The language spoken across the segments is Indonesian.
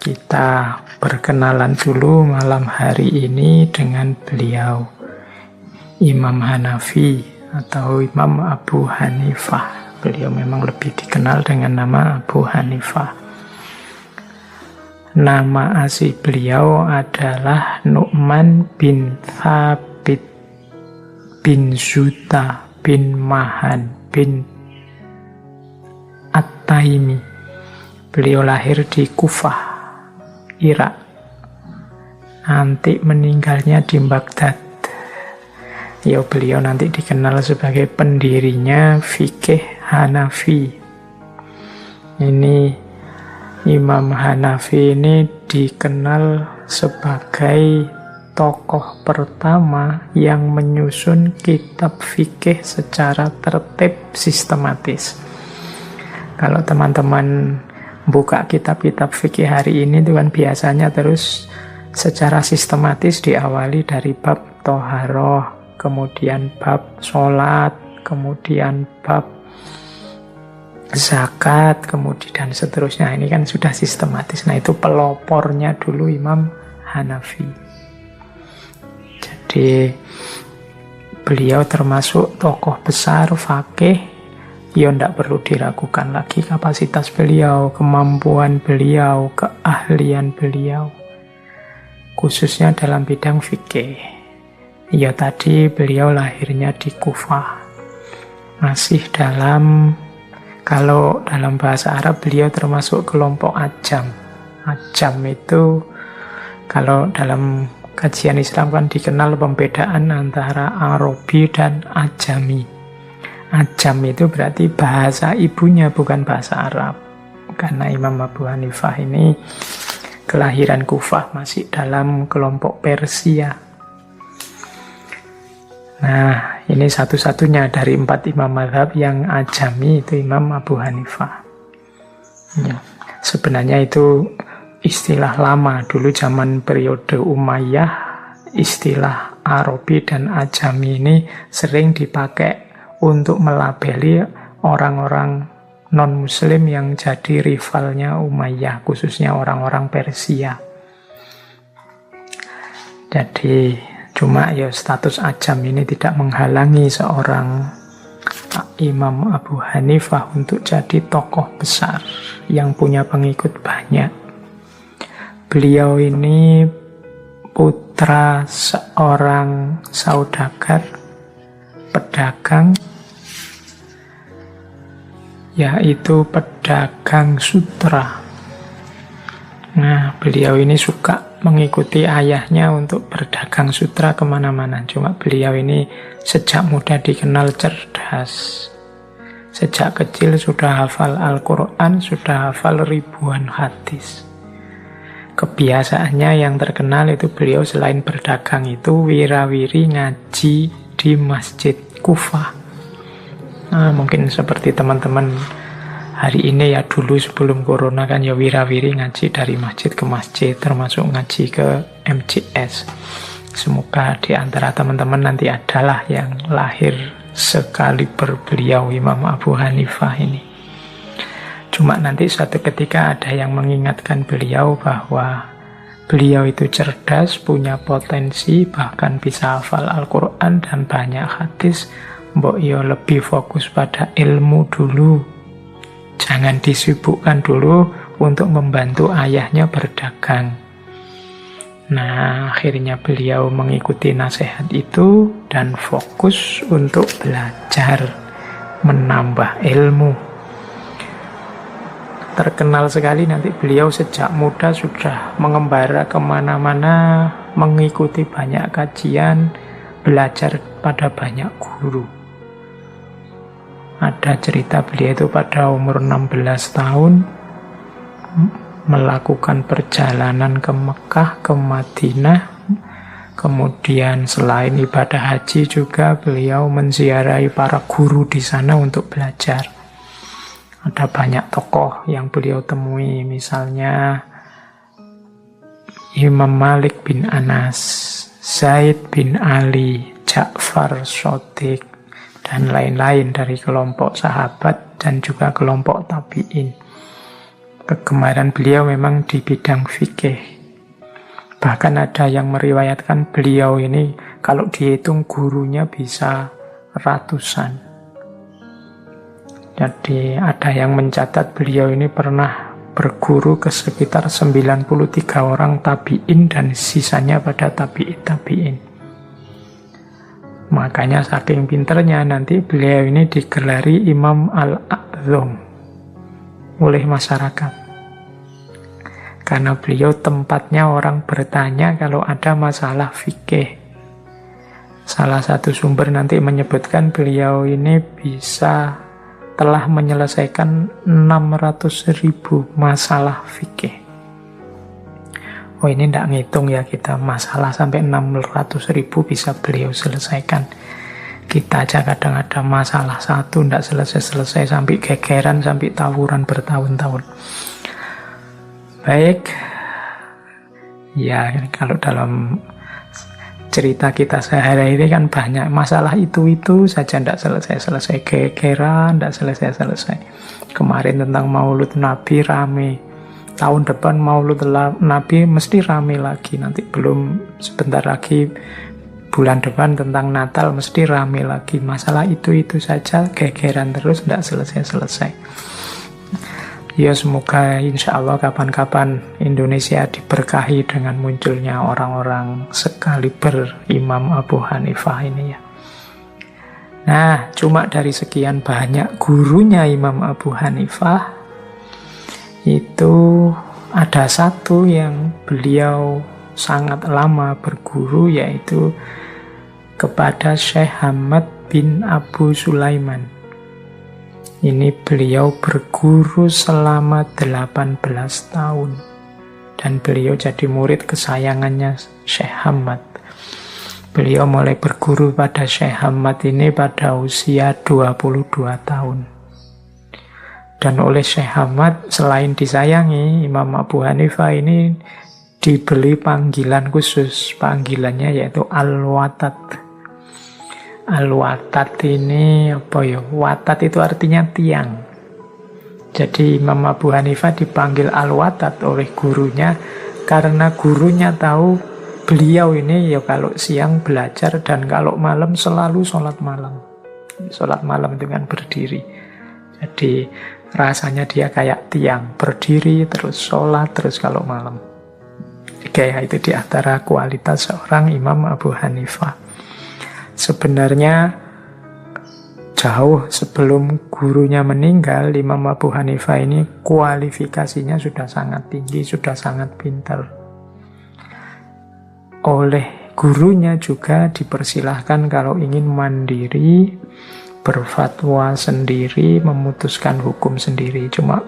kita berkenalan dulu malam hari ini dengan beliau, Imam Hanafi atau Imam Abu Hanifah. Beliau memang lebih dikenal dengan nama Abu Hanifah. Nama asli beliau adalah Nu'man bin Thabit bin Zuta bin Mahan bin At-Taimi. Beliau lahir di Kufah, Irak. Nanti meninggalnya di Baghdad. Ya, beliau nanti dikenal sebagai pendirinya fikih Hanafi. Ini Imam Hanafi ini dikenal sebagai tokoh pertama yang menyusun kitab fikih secara tertib sistematis. Kalau teman-teman buka kitab-kitab fikih hari ini itu kan biasanya terus secara sistematis diawali dari bab toharoh, kemudian bab sholat, kemudian bab zakat, kemudian dan seterusnya. Ini kan sudah sistematis. Nah, itu pelopornya dulu Imam Hanafi. Jadi beliau termasuk tokoh besar fakih. Ya, tidak perlu diragukan lagi kapasitas beliau, kemampuan beliau, keahlian beliau, khususnya dalam bidang fikih. Ya, tadi beliau lahirnya di Kufah. Masih dalam, kalau dalam bahasa Arab beliau termasuk kelompok ajam. Ajam itu kalau dalam kajian Islam kan dikenal pembedaan antara Arabi dan Ajami. Ajam itu berarti bahasa ibunya, bukan bahasa Arab. Karena Imam Abu Hanifah ini kelahiran Kufah, masih dalam kelompok Persia. Nah, ini satu-satunya dari 4 imam mazhab yang ajami, itu Imam Abu Hanifah. Ya, sebenarnya itu istilah lama. Dulu zaman periode Umayyah, istilah Arabi dan ajami ini sering dipakai untuk melabeli orang-orang non-muslim yang jadi rivalnya Umayyah, khususnya orang-orang Persia. Jadi cuma ya status ajam ini tidak menghalangi seorang Imam Abu Hanifah untuk jadi tokoh besar yang punya pengikut banyak. Beliau ini putra seorang saudagar, pedagang, yaitu pedagang sutra. Nah, beliau ini suka mengikuti ayahnya untuk berdagang sutra kemana-mana. Cuma beliau ini sejak muda dikenal cerdas. Sejak kecil sudah hafal Al-Quran, sudah hafal ribuan hadis. Kebiasaannya yang terkenal itu beliau selain berdagang itu wirawiri ngaji di Masjid Kufah. Nah, mungkin seperti teman-teman hari ini ya, dulu sebelum corona kan ya wirawiri ngaji dari masjid ke masjid, termasuk ngaji ke MCS. Semoga di antara teman-teman nanti adalah yang lahir sekaliber beliau Imam Abu Hanifah ini. Cuma nanti suatu ketika ada yang mengingatkan beliau bahwa beliau itu cerdas, punya potensi, bahkan bisa hafal Al-Quran dan banyak hadis. Mbok yo lebih fokus pada ilmu dulu. Jangan disibukkan dulu untuk membantu ayahnya berdagang. Nah, akhirnya beliau mengikuti nasihat itu dan fokus untuk belajar, menambah ilmu. Terkenal sekali nanti beliau sejak muda sudah mengembara kemana-mana, mengikuti banyak kajian, belajar pada banyak guru. Ada cerita beliau itu pada umur 16 tahun melakukan perjalanan ke Mekah, ke Madinah. Kemudian selain ibadah haji juga beliau menziarahi para guru di sana untuk belajar. Ada banyak tokoh yang beliau temui, misalnya Imam Malik bin Anas, Zaid bin Ali, Ja'far Shadiq, dan lain-lain dari kelompok sahabat dan juga kelompok tabi'in. kegemaran beliau memang di bidang fikih. Bahkan ada yang meriwayatkan beliau ini kalau dihitung gurunya bisa ratusan. Jadi ada yang mencatat beliau ini pernah berguru ke sekitar 93 orang tabi'in dan sisanya pada tabi'in. Makanya saking pinternya nanti beliau ini digelari Imam Al-A'zam oleh masyarakat. Karena beliau tempatnya orang bertanya kalau ada masalah fikih. Salah satu sumber nanti menyebutkan beliau ini telah menyelesaikan 600.000 masalah fikih. Oh, ini tidak ngitung ya kita, masalah sampai 600.000 bisa beliau selesaikan. Kita aja kadang ada masalah satu tidak selesai-selesai, sampai gegeran, sampai tawuran bertahun-tahun. Baik, ya kalau dalam cerita kita sehari ini kan banyak masalah itu saja tidak selesai-selesai, gegeran tidak selesai-selesai. Kemarin tentang Maulud Nabi rame, tahun depan Maulud Nabi mesti rame lagi, nanti belum sebentar lagi bulan depan tentang Natal mesti rame lagi. Masalah itu saja, gegeran terus tidak selesai-selesai. Ya semoga insya Allah kapan-kapan Indonesia diberkahi dengan munculnya orang-orang sekaliber Imam Abu Hanifah ini ya. Nah, cuma dari sekian banyak gurunya Imam Abu Hanifah, itu ada satu yang beliau sangat lama berguru, yaitu kepada Syekh Hamad bin Abu Sulaiman. Ini beliau berguru selama 18 tahun. Dan beliau jadi murid kesayangannya Syekh Hamad. Beliau mulai berguru pada Syekh Hamad ini pada usia 22 tahun. Dan oleh Syekh Hamad, selain disayangi, Imam Abu Hanifah ini diberi panggilan khusus. Panggilannya yaitu Al-Watat. Al-Watat ini apa ya? Watat itu artinya tiang. Jadi Imam Abu Hanifah dipanggil Al-Watat oleh gurunya karena gurunya tahu beliau ini ya kalau siang belajar dan kalau malam selalu sholat malam. Sholat malam dengan berdiri. Jadi rasanya dia kayak tiang, berdiri terus sholat terus kalau malam. Kayak itu di antara kualitas seorang Imam Abu Hanifah. Sebenarnya jauh sebelum gurunya meninggal, Imam Abu Hanifah ini kualifikasinya sudah sangat tinggi, sudah sangat pintar. Oleh gurunya juga dipersilahkan kalau ingin mandiri, berfatwa sendiri, memutuskan hukum sendiri. Cuma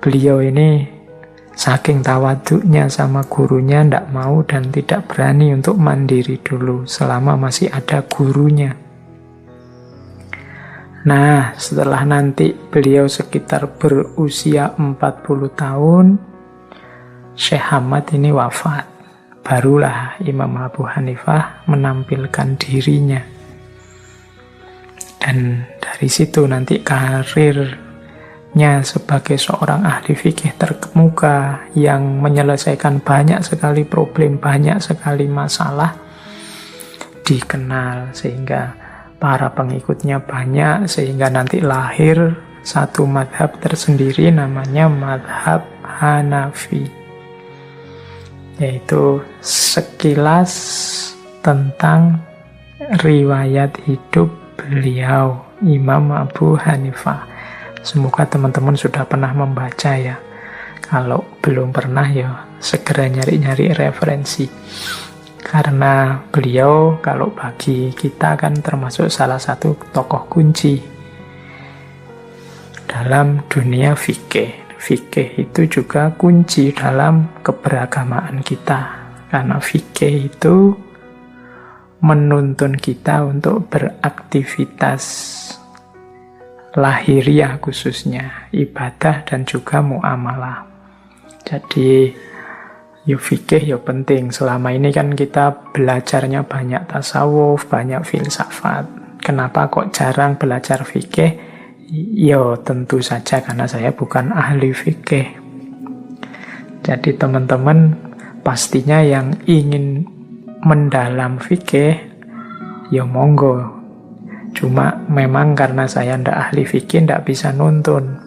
beliau ini saking tawaduknya sama gurunya tidak mau dan tidak berani untuk mandiri dulu selama masih ada gurunya. Nah, setelah nanti beliau sekitar berusia 40 tahun, Syekh Hamad ini wafat. Barulah Imam Abu Hanifah menampilkan dirinya. Dan dari situ nanti karirnya sebagai seorang ahli fikih terkemuka yang menyelesaikan banyak sekali problem, banyak sekali masalah dikenal sehingga para pengikutnya banyak, sehingga nanti lahir satu madhab tersendiri namanya madhab Hanafi, yaitu sekilas tentang riwayat hidup beliau Imam Abu Hanifah. Semoga teman-teman sudah pernah membaca ya. Kalau belum pernah ya segera nyari-nyari referensi. Karena beliau kalau bagi kita kan termasuk salah satu tokoh kunci dalam dunia fikih. Fikih itu juga kunci dalam keberagamaan kita. Karena fikih itu menuntun kita untuk beraktivitas lahiriah khususnya, ibadah dan juga muamalah. Jadi fikih ya penting. Selama ini kan kita belajarnya banyak tasawuf, banyak filsafat. Kenapa kok jarang belajar fikih? Ya tentu saja karena saya bukan ahli fikih. Jadi teman-teman pastinya yang ingin mendalam fikih, ya monggo. Cuma memang karena saya ndak ahli fikih, ndak bisa nuntun,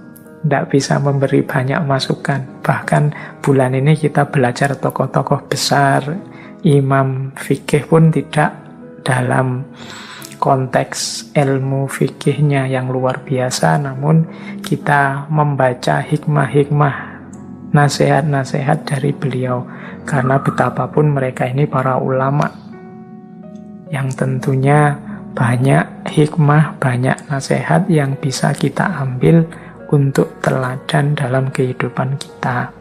ndak bisa memberi banyak masukan. Bahkan bulan ini kita belajar tokoh-tokoh besar, imam fikih pun tidak dalam konteks ilmu fikihnya yang luar biasa, namun kita membaca hikmah-hikmah, nasihat-nasihat dari beliau. Karena betapapun mereka ini para ulama yang tentunya banyak hikmah, banyak nasihat yang bisa kita ambil untuk teladan dalam kehidupan kita.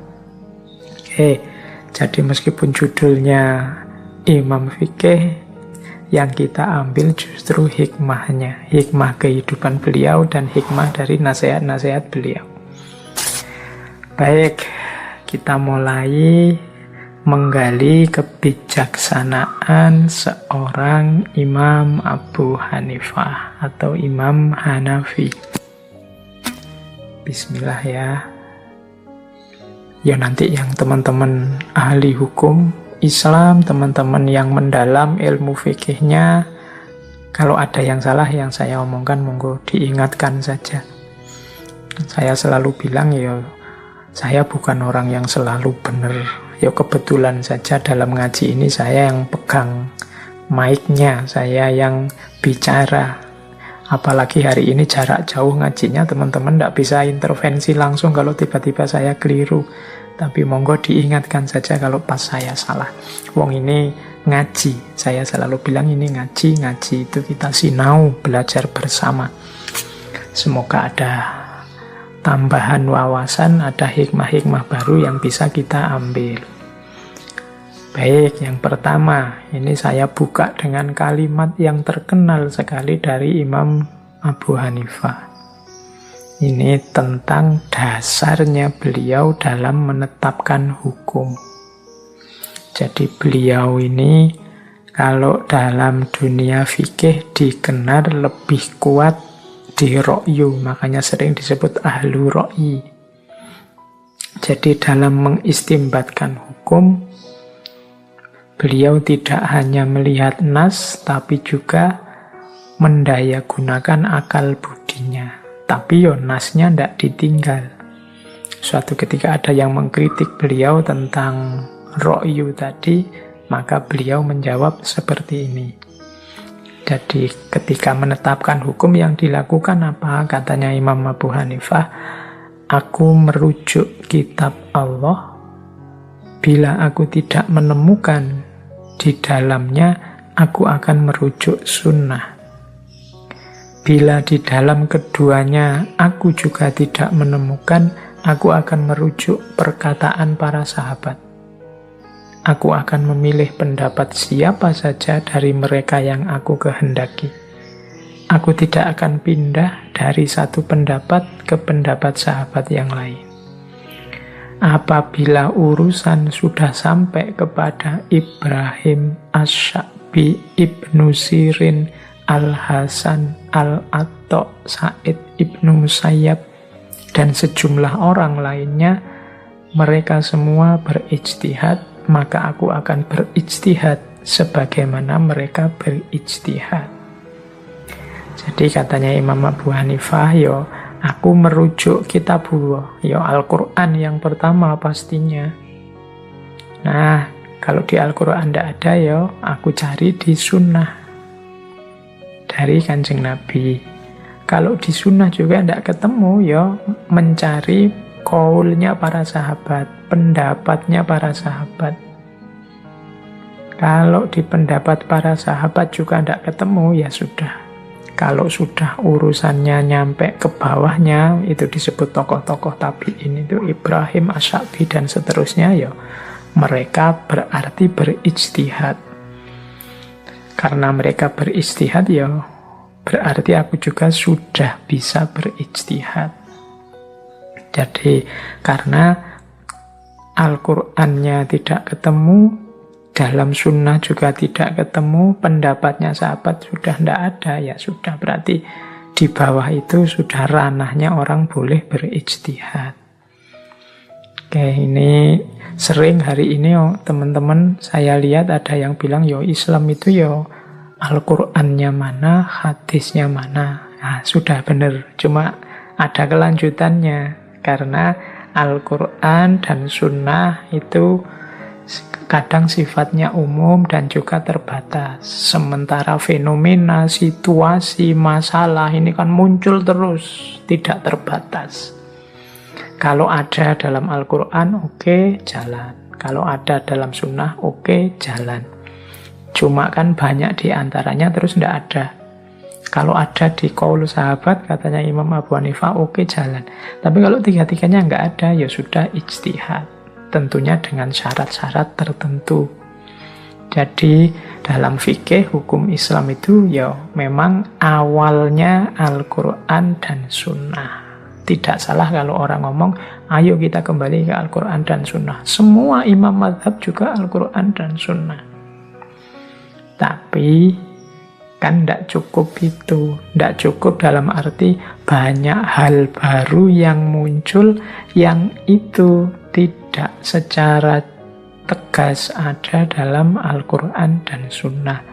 Jadi meskipun judulnya Imam Fikih, yang kita ambil justru hikmahnya, hikmah kehidupan beliau dan hikmah dari nasihat-nasihat beliau. Baik, kita mulai menggali kebijaksanaan seorang Imam Abu Hanifah atau Imam Hanafi. Bismillah ya. Ya nanti yang teman-teman ahli hukum Islam, teman-teman yang mendalam ilmu fikihnya, kalau ada yang salah yang saya omongkan monggo diingatkan saja. Saya selalu bilang ya, saya bukan orang yang selalu benar. Ya kebetulan saja dalam ngaji ini saya yang pegang mic-nya, saya yang bicara. Apalagi hari ini jarak jauh ngajinya, teman-teman tidak bisa intervensi langsung kalau tiba-tiba saya keliru. Tapi monggo diingatkan saja kalau pas saya salah. Wong ini ngaji, saya selalu bilang ini ngaji itu kita sinau, belajar bersama. Semoga ada tambahan wawasan, ada hikmah-hikmah baru yang bisa kita ambil. Baik, yang pertama, ini saya buka dengan kalimat yang terkenal sekali dari Imam Abu Hanifah. Ini tentang dasarnya beliau dalam menetapkan hukum. Jadi beliau ini kalau dalam dunia fikih dikenal lebih kuat di ra'yu, makanya sering disebut ahlu ra'yi. Jadi dalam mengistimbatkan hukum, beliau tidak hanya melihat nas, tapi juga mendayagunakan akal budinya. Tapi yo nasnya tidak ditinggal. Suatu ketika ada yang mengkritik beliau tentang ra'yu tadi, maka beliau menjawab seperti ini. Jadi ketika menetapkan hukum yang dilakukan apa? Katanya Imam Abu Hanifah, aku merujuk kitab Allah, bila aku tidak menemukan di dalamnya, aku akan merujuk sunnah. Bila di dalam keduanya aku juga tidak menemukan, aku akan merujuk perkataan para sahabat. Aku akan memilih pendapat siapa saja dari mereka yang aku kehendaki. Aku tidak akan pindah dari satu pendapat ke pendapat sahabat yang lain. Apabila urusan sudah sampai kepada Ibrahim Asy-Sya'bi, Ibnu Sirin, Al-Hasan, Al-Atta, Sa'id Ibnu Musayyab, dan sejumlah orang lainnya, mereka semua berijtihad, maka aku akan berijtihad sebagaimana mereka berijtihad. Jadi katanya Imam Abu Hanifah, yo aku merujuk kitabullah, yo Al-Quran yang pertama pastinya. Nah, kalau di Al-Quran tidak ada, yo aku cari di sunnah dari Kanjeng Nabi. Kalau di sunnah juga tidak ketemu, ya mencari qaulnya para sahabat, pendapatnya para sahabat. Kalau di pendapat para sahabat juga tidak ketemu, ya sudah. Kalau sudah urusannya nyampe ke bawahnya, itu disebut tokoh-tokoh tabi'in, itu Ibrahim, Asy-Sya'bi, dan seterusnya, ya mereka berarti berijtihad. Karena mereka berijtihad, ya berarti aku juga sudah bisa berijtihad. Jadi karena Al-Qur'annya tidak ketemu, dalam sunnah juga tidak ketemu, pendapatnya sahabat sudah tidak ada, ya sudah berarti di bawah itu sudah ranahnya orang boleh berijtihad. Oke, ini sering hari ini teman-teman saya lihat ada yang bilang Islam itu Al-Qur'annya mana, hadisnya mana. Nah, sudah benar, cuma ada kelanjutannya karena Al-Qur'an dan Sunnah itu kadang sifatnya umum dan juga terbatas. Sementara fenomena, situasi, masalah ini kan muncul terus, tidak terbatas. Kalau ada dalam Al-Quran, oke, jalan. Kalau ada dalam Sunnah, oke, jalan. Cuma kan banyak di antaranya terus tidak ada. Kalau ada di qaul sahabat, katanya Imam Abu Hanifah, oke, jalan. Tapi kalau tiga-tiganya nggak ada, ya sudah ijtihad. Tentunya dengan syarat-syarat tertentu. Jadi dalam fikih hukum Islam itu memang awalnya Al-Quran dan Sunnah. Tidak salah kalau orang ngomong, ayo kita kembali ke Al-Quran dan Sunnah. Semua imam mazhab juga Al-Quran dan Sunnah. Tapi kan tidak cukup itu. Tidak cukup dalam arti banyak hal baru yang muncul yang itu tidak secara tegas ada dalam Al-Quran dan Sunnah.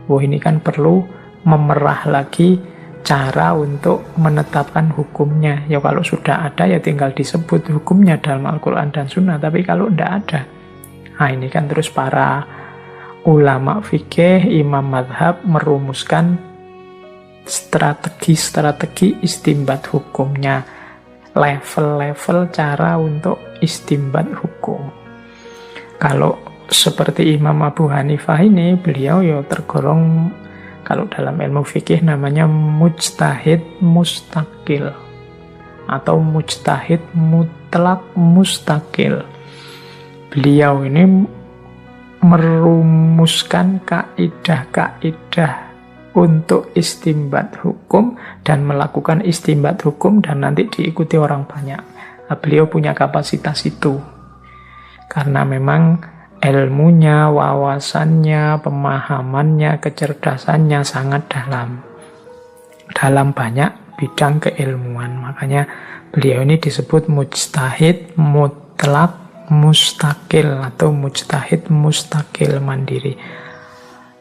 Ini kan perlu memerah lagi cara untuk menetapkan hukumnya. Kalau sudah ada tinggal disebut hukumnya dalam Al-Quran dan Sunnah. Tapi kalau tidak ada, ini kan terus para ulama fikih, imam madhab merumuskan strategi istimbat hukumnya, level-level cara untuk istimbat hukum. Kalau seperti Imam Abu Hanifah ini, beliau tergolong, kalau dalam ilmu fikih namanya mujtahid mustaqil atau mujtahid mutlak mustaqil. Beliau ini merumuskan kaidah-kaidah untuk istimbat hukum dan melakukan istimbat hukum dan nanti diikuti orang banyak. Beliau punya kapasitas itu karena memang ilmunya, wawasannya, pemahamannya, kecerdasannya sangat dalam banyak bidang keilmuan. Makanya beliau ini disebut mujtahid mutlak mustaqil atau mujtahid mustaqil mandiri.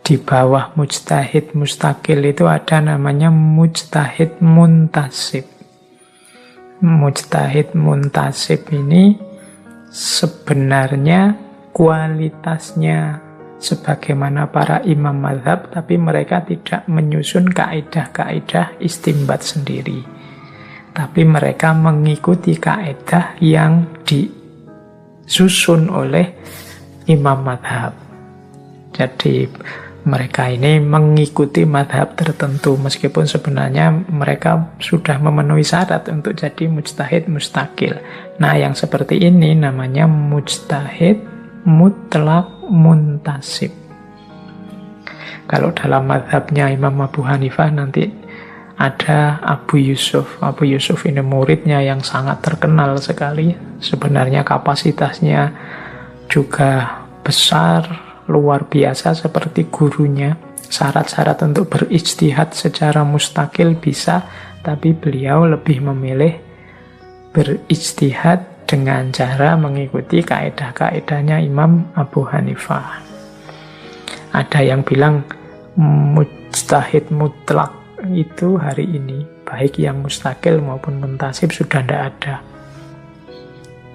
Di bawah mujtahid mustaqil itu ada namanya mujtahid muntasib. Mujtahid muntasib ini sebenarnya kualitasnya sebagaimana para imam mazhab, tapi mereka tidak menyusun kaidah-kaidah istimbat sendiri. Tapi mereka mengikuti kaidah yang disusun oleh imam mazhab. Jadi mereka ini mengikuti mazhab tertentu, meskipun sebenarnya mereka sudah memenuhi syarat untuk jadi mujtahid mustaqil. Nah, yang seperti ini namanya mujtahid mutlak muntasib. Kalau dalam mazhabnya Imam Abu Hanifah nanti ada Abu Yusuf. Abu Yusuf ini muridnya yang sangat terkenal sekali. Sebenarnya kapasitasnya juga besar, luar biasa seperti gurunya. Syarat-syarat untuk berijtihad secara mustakil bisa, tapi beliau lebih memilih berijtihad dengan cara mengikuti kaidah-kaidahnya Imam Abu Hanifah. Ada yang bilang mujtahid mutlak itu hari ini, baik yang mustakil maupun muntasib, sudah tidak ada.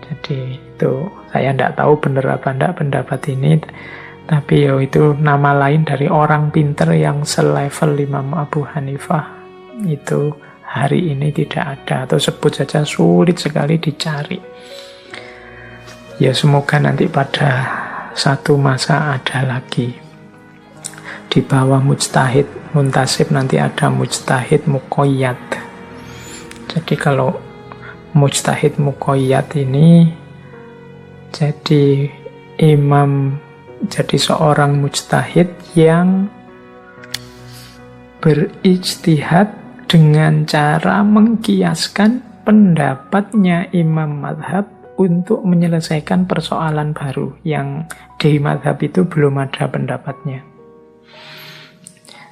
Jadi itu saya tidak tahu benar apa tidak pendapat ini, tapi itu nama lain dari orang pinter yang selevel Imam Abu Hanifah. Itu hari ini tidak ada, atau sebut saja sulit sekali dicari. Ya semoga nanti pada satu masa ada lagi. Di bawah mujtahid muntasib nanti ada mujtahid muqayyad. Jadi kalau mujtahid muqayyad ini jadi seorang mujtahid yang berijtihad dengan cara mengkiaskan pendapatnya imam mazhab untuk menyelesaikan persoalan baru yang di mazhab itu belum ada pendapatnya.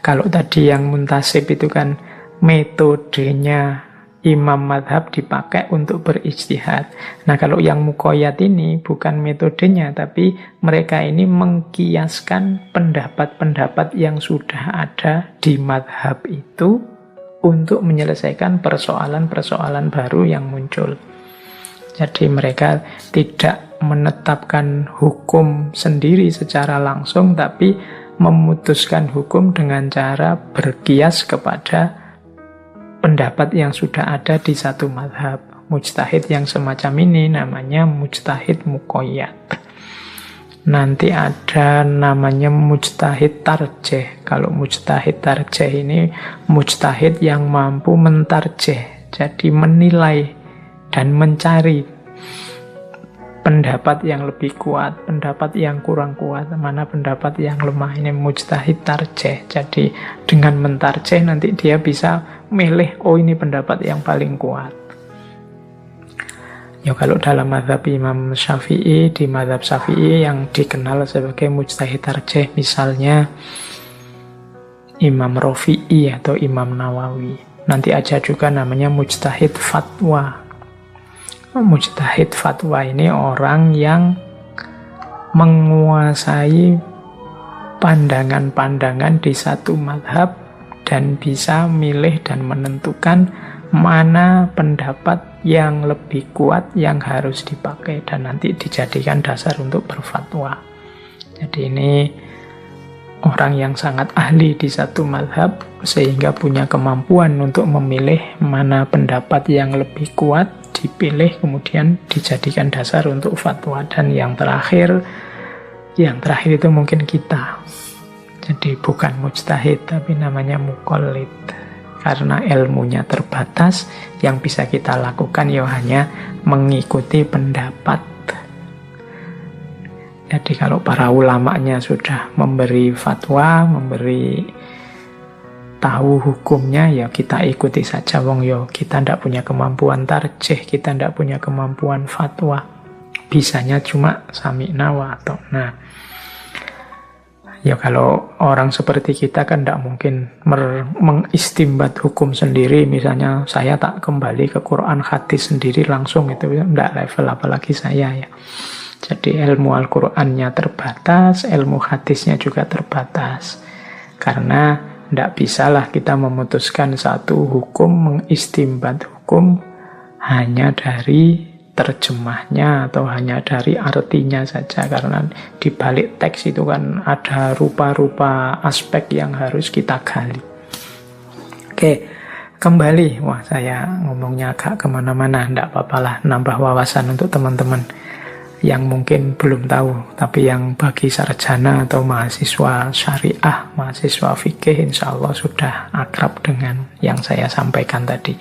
Kalau tadi yang muntasib itu kan metodenya imam madhab dipakai untuk berijtihad. Nah, kalau yang muqayyad ini bukan metodenya, tapi mereka ini mengkiaskan pendapat-pendapat yang sudah ada di madhab itu untuk menyelesaikan persoalan-persoalan baru yang muncul. Jadi mereka tidak menetapkan hukum sendiri secara langsung, tapi memutuskan hukum dengan cara berkias kepada pendapat yang sudah ada di satu madhab. Mujtahid yang semacam ini namanya mujtahid muqayyad. Nanti ada namanya mujtahid tarjih. Kalau mujtahid tarjih ini mujtahid yang mampu mentarjih, jadi menilai dan mencari pendapat yang lebih kuat, pendapat yang kurang kuat, mana pendapat yang lemah. Ini mujtahid tarjih. Jadi dengan mentarjih nanti dia bisa milih, oh ini pendapat yang paling kuat. Ya, kalau dalam mazhab Imam Syafi'i, di mazhab Syafi'i yang dikenal sebagai mujtahid tarjih, misalnya Imam Rafi'i atau Imam Nawawi. Nanti aja juga namanya mujtahid fatwa. Mujtahid fatwa ini orang yang menguasai pandangan-pandangan di satu mazhab dan bisa milih dan menentukan mana pendapat yang lebih kuat yang harus dipakai dan nanti dijadikan dasar untuk berfatwa. Jadi ini orang yang sangat ahli di satu mazhab sehingga punya kemampuan untuk memilih mana pendapat yang lebih kuat, dipilih kemudian dijadikan dasar untuk fatwa. Dan yang terakhir itu mungkin kita. Jadi bukan mujtahid tapi namanya muqallid. Karena ilmunya terbatas, yang bisa kita lakukan ya hanya mengikuti pendapat. Jadi kalau para ulamanya sudah memberi fatwa, memberi tahu hukumnya, ya kita ikuti saja. Wong yo kita ndak punya kemampuan tarjih, kita ndak punya kemampuan fatwa. Bisanya cuma sami'na wa ata'na. Ya kalau orang seperti kita kan tidak mungkin mengistimbat hukum sendiri. Misalnya saya tak kembali ke Quran hadis sendiri langsung, itu tidak level apalagi saya ya. Jadi ilmu Al-Qurannya terbatas, ilmu hadisnya juga terbatas. Karena tidak bisalah kita memutuskan satu hukum, mengistimbat hukum hanya dari terjemahnya atau hanya dari artinya saja, karena di balik teks itu kan ada rupa-rupa aspek yang harus kita gali. Oke, kembali. Wah, saya ngomongnya agak kemana-mana, tidak apa-apa lah, nambah wawasan untuk teman-teman yang mungkin belum tahu, tapi yang bagi sarjana atau mahasiswa syariah, mahasiswa fikih, insya Allah sudah akrab dengan yang saya sampaikan tadi.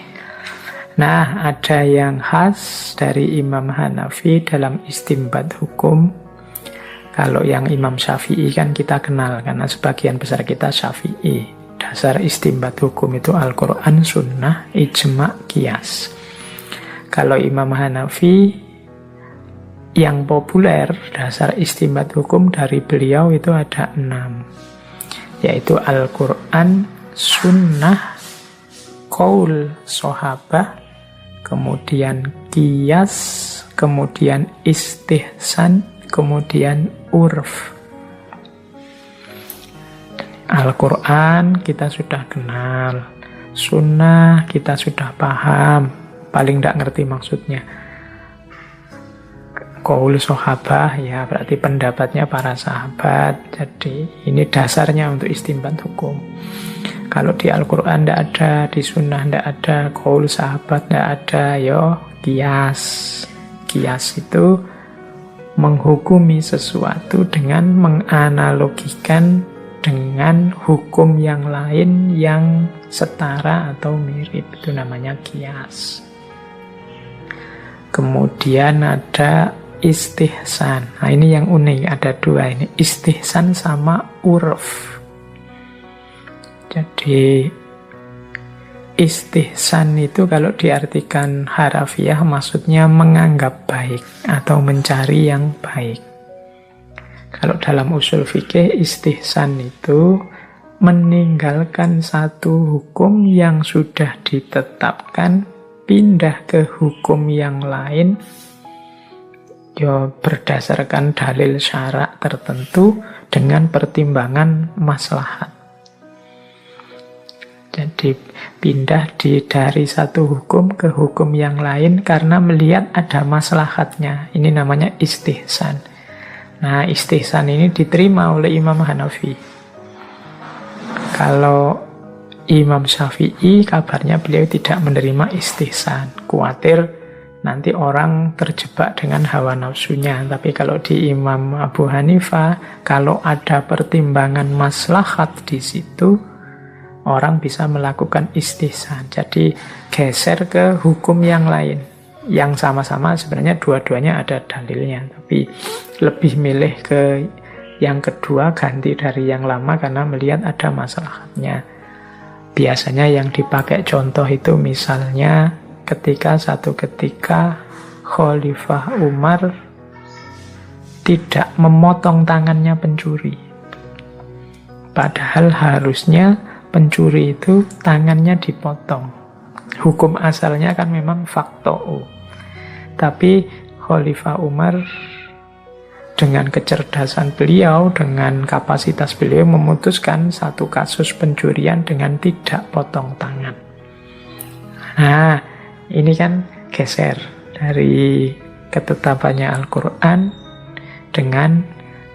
Nah, ada yang khas dari Imam Hanafi dalam istimbat hukum. Kalau yang Imam Syafi'i kan kita kenal, karena sebagian besar kita Syafi'i. Dasar istimbat hukum itu Al-Quran, Sunnah, Ijma', Qiyas. Kalau Imam Hanafi, yang populer dasar istimbat hukum dari beliau itu ada 6. Yaitu Al-Quran, Sunnah, Qaul Sahabah, kemudian Qiyas, kemudian Istihsan, kemudian Urf. Al-Quran kita sudah kenal, Sunnah kita sudah paham, paling tidak ngerti maksudnya. Qaul Sahabah ya berarti pendapatnya para sahabat. Jadi ini dasarnya untuk istimbat hukum. Kalau di Al-Quran tidak ada, di Sunnah tidak ada, Qaul sahabat tidak ada, yo Qiyas. Qiyas itu menghukumi sesuatu dengan menganalogikan dengan hukum yang lain yang setara atau mirip. Itu namanya Qiyas. Kemudian ada Istihsan. Nah ini yang unik, ada 2 ini. Istihsan sama Urf. Jadi istihsan itu kalau diartikan harafiah maksudnya menganggap baik atau mencari yang baik. Kalau dalam usul fikih istihsan itu meninggalkan satu hukum yang sudah ditetapkan pindah ke hukum yang lain, ya berdasarkan dalil syarak tertentu dengan pertimbangan maslahat. Jadi pindah dari satu hukum ke hukum yang lain karena melihat ada maslahatnya. Ini namanya istihsan. Nah, istihsan ini diterima oleh Imam Hanafi. Kalau Imam Syafi'i kabarnya beliau tidak menerima istihsan. Khawatir nanti orang terjebak dengan hawa nafsunya. Tapi kalau di Imam Abu Hanifah, kalau ada pertimbangan maslahat di situ, orang bisa melakukan istihsan. Jadi geser ke hukum yang lain. Yang sama-sama sebenarnya dua-duanya ada dalilnya. Tapi lebih milih ke yang kedua, ganti dari yang lama karena melihat ada maslahatnya. Biasanya yang dipakai contoh itu misalnya satu ketika Khalifah Umar tidak memotong tangannya pencuri. Padahal harusnya pencuri itu tangannya dipotong. Hukum asalnya kan memang fakto'u. Tapi Khalifah Umar dengan kecerdasan beliau, dengan kapasitas beliau memutuskan satu kasus pencurian dengan tidak potong tangan. Nah, ini kan geser dari ketetapannya Al-Quran dengan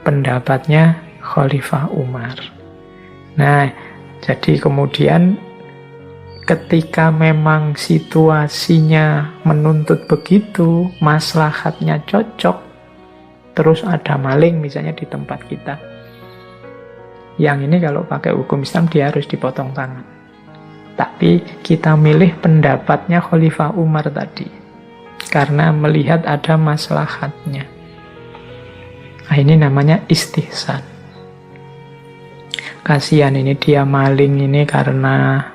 pendapatnya Khalifah Umar. Nah, jadi kemudian ketika memang situasinya menuntut begitu, maslahatnya cocok, terus ada maling misalnya di tempat kita. Yang ini kalau pakai hukum Islam dia harus dipotong tangan. Tapi kita milih pendapatnya Khalifah Umar tadi. Karena melihat ada maslahatnya. Nah, ini namanya istihsan. Kasihan ini dia maling ini karena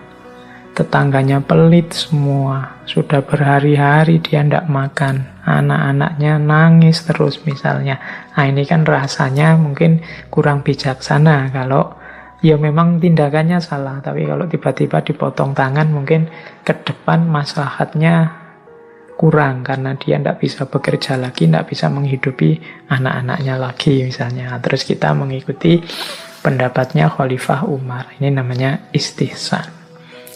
tetangganya pelit semua. Sudah berhari-hari dia tidak makan. Anak-anaknya nangis terus misalnya. Nah, ini kan rasanya mungkin kurang bijaksana kalau ya memang tindakannya salah. Tapi kalau tiba-tiba dipotong tangan mungkin ke depan maslahatnya kurang. Karena dia tidak bisa bekerja lagi, tidak bisa menghidupi anak-anaknya lagi misalnya. Terus kita mengikuti pendapatnya Khalifah Umar. Ini namanya istihsan.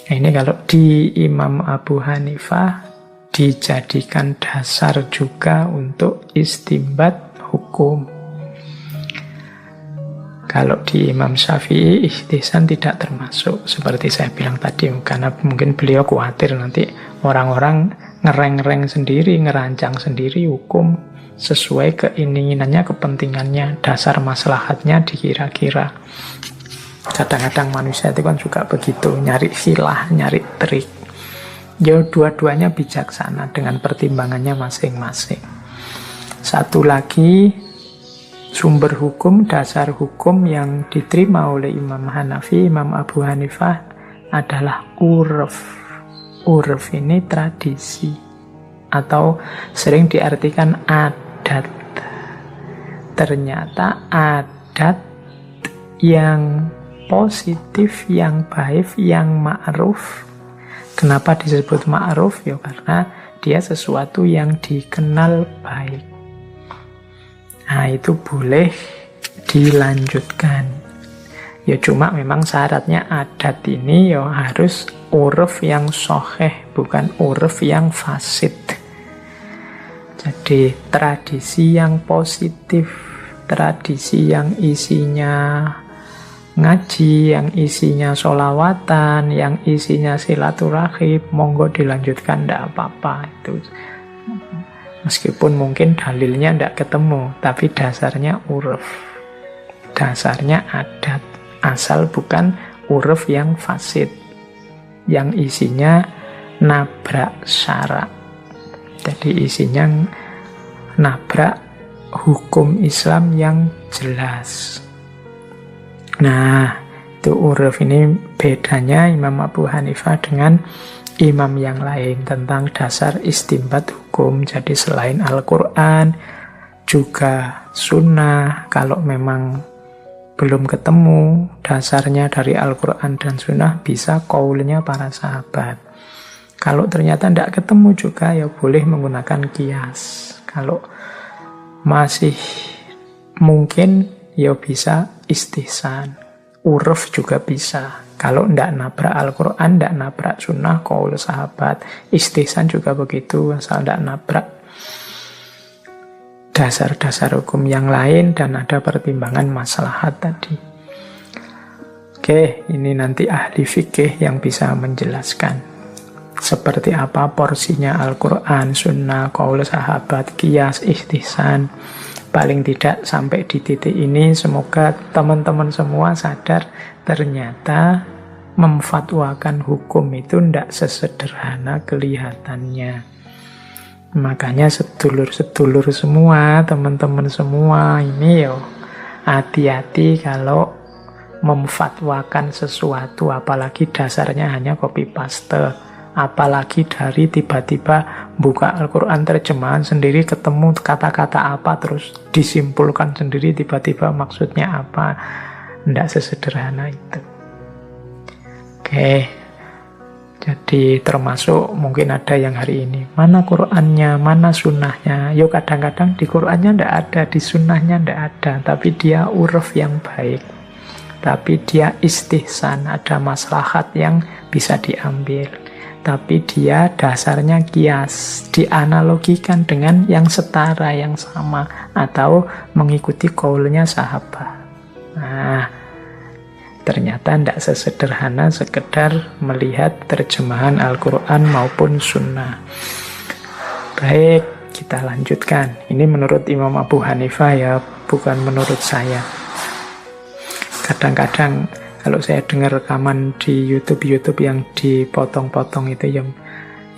Nah, ini kalau di Imam Abu Hanifah dijadikan dasar juga untuk istinbat hukum. Kalau di Imam Syafi'i istihsan tidak termasuk. Seperti saya bilang tadi, karena mungkin beliau khawatir nanti orang-orang ngereng-ngereng sendiri, ngerancang sendiri hukum sesuai keinginannya, kepentingannya, dasar maslahatnya dikira-kira. Kadang-kadang manusia itu kan juga begitu, nyari hilah, nyari trik. Ya dua-duanya bijaksana dengan pertimbangannya masing-masing. Satu lagi, sumber hukum, dasar hukum yang diterima oleh Imam Hanafi, Imam Abu Hanifah adalah urf. Urf ini tradisi atau sering diartikan adat. Ternyata adat yang positif, yang baik, yang ma'ruf. Kenapa disebut ma'ruf? Ya karena dia sesuatu yang dikenal baik. Nah, itu boleh dilanjutkan. Ya cuma memang syaratnya adat ini ya harus uruf yang sahih, bukan uruf yang fasid. Jadi tradisi yang positif, tradisi yang isinya ngaji, yang isinya sholawatan, yang isinya silaturahim, monggo dilanjutkan, tidak apa-apa. Itu meskipun mungkin dalilnya tidak ketemu, tapi dasarnya uruf, dasarnya adat, asal bukan uruf yang fasid, yang isinya nabrak syarak. Jadi isinya nabrak hukum Islam yang jelas. Nah, itu uruf ini bedanya Imam Abu Hanifah dengan imam yang lain tentang dasar istinbat hukum. Jadi selain Al-Quran, juga sunnah. Kalau memang belum ketemu dasarnya dari Al-Quran dan sunnah, bisa qaulnya para sahabat. Kalau ternyata tidak ketemu juga, ya boleh menggunakan kias. Kalau masih mungkin, ya bisa istihsan. Uruf juga bisa. Kalau tidak nabrak Al-Quran, tidak nabrak sunnah, qaul sahabat. Istihsan juga begitu, asal tidak nabrak dasar-dasar hukum yang lain dan ada pertimbangan maslahat tadi. Oke, ini nanti ahli fikih yang bisa menjelaskan seperti apa porsinya Al-Quran, sunnah, qaul sahabat, qiyas, istihsan. Paling tidak sampai di titik ini semoga teman-teman semua sadar ternyata memfatwakan hukum itu tidak sesederhana kelihatannya. Makanya sedulur-sedulur semua, teman-teman semua ini yo hati-hati kalau memfatwakan sesuatu, apalagi dasarnya hanya copy paste. Apalagi dari tiba-tiba buka Al-Quran terjemahan sendiri, ketemu kata-kata apa, terus disimpulkan sendiri tiba-tiba maksudnya apa. Tidak sesederhana itu. Oke, jadi termasuk mungkin ada yang hari ini, mana Qurannya, mana sunnahnya. Yo kadang-kadang di Qurannya tidak ada, di sunnahnya tidak ada, tapi dia uruf yang baik. Tapi dia istihsan, ada maslahat yang bisa diambil. Tapi dia dasarnya kias, dianalogikan dengan yang setara, yang sama, atau mengikuti qaulnya sahabat. Nah, ternyata tidak sesederhana sekedar melihat terjemahan Al-Quran maupun sunnah. Baik, kita lanjutkan. Ini menurut Imam Abu Hanifah ya, bukan menurut saya. Kadang-kadang kalau saya dengar rekaman di YouTube yang dipotong-potong itu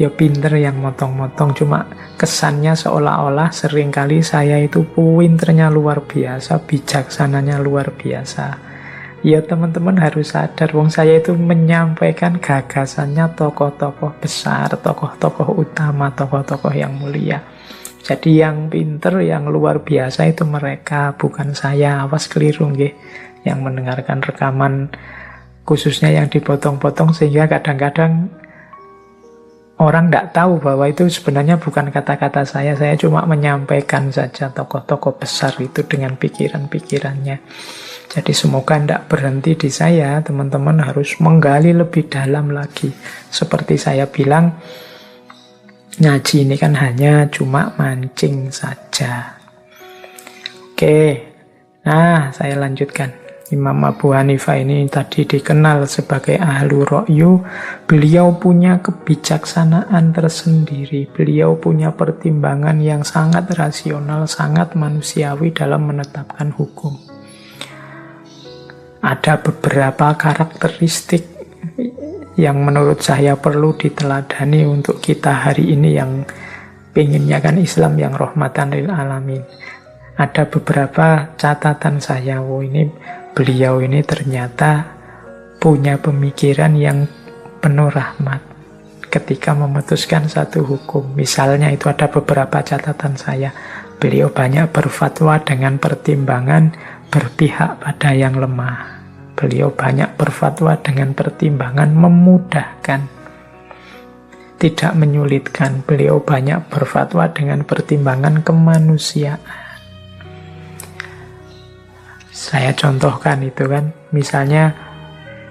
ya pinter yang motong-motong, cuma kesannya seolah-olah seringkali saya itu pinternya luar biasa, bijaksananya luar biasa. Ya teman-teman harus sadar, wong saya itu menyampaikan gagasannya tokoh-tokoh besar, tokoh-tokoh utama, tokoh-tokoh yang mulia. Jadi yang pinter, yang luar biasa itu mereka, bukan saya. Awas keliru nggih yang mendengarkan rekaman khususnya yang dipotong-potong, sehingga kadang-kadang orang tidak tahu bahwa itu sebenarnya bukan kata-kata saya cuma menyampaikan saja tokoh-tokoh besar itu dengan pikiran-pikirannya. Jadi semoga tidak berhenti di saya, teman-teman harus menggali lebih dalam lagi. Seperti saya bilang, ngaji ini kan hanya cuma mancing saja. Oke, nah saya lanjutkan. Imam Abu Hanifah ini tadi dikenal sebagai ahlu ra'yu. Beliau punya kebijaksanaan tersendiri. Beliau punya pertimbangan yang sangat rasional, sangat manusiawi dalam menetapkan hukum. Ada beberapa karakteristik yang menurut saya perlu diteladani untuk kita hari ini yang pengennya kan Islam yang rahmatan lil alamin. Ada beberapa catatan saya, beliau ini ternyata punya pemikiran yang penuh rahmat ketika memutuskan satu hukum. Misalnya itu ada beberapa catatan saya. Beliau banyak berfatwa dengan pertimbangan berpihak pada yang lemah. Beliau banyak berfatwa dengan pertimbangan memudahkan, tidak menyulitkan. Beliau banyak berfatwa dengan pertimbangan kemanusiaan. Saya contohkan itu kan, misalnya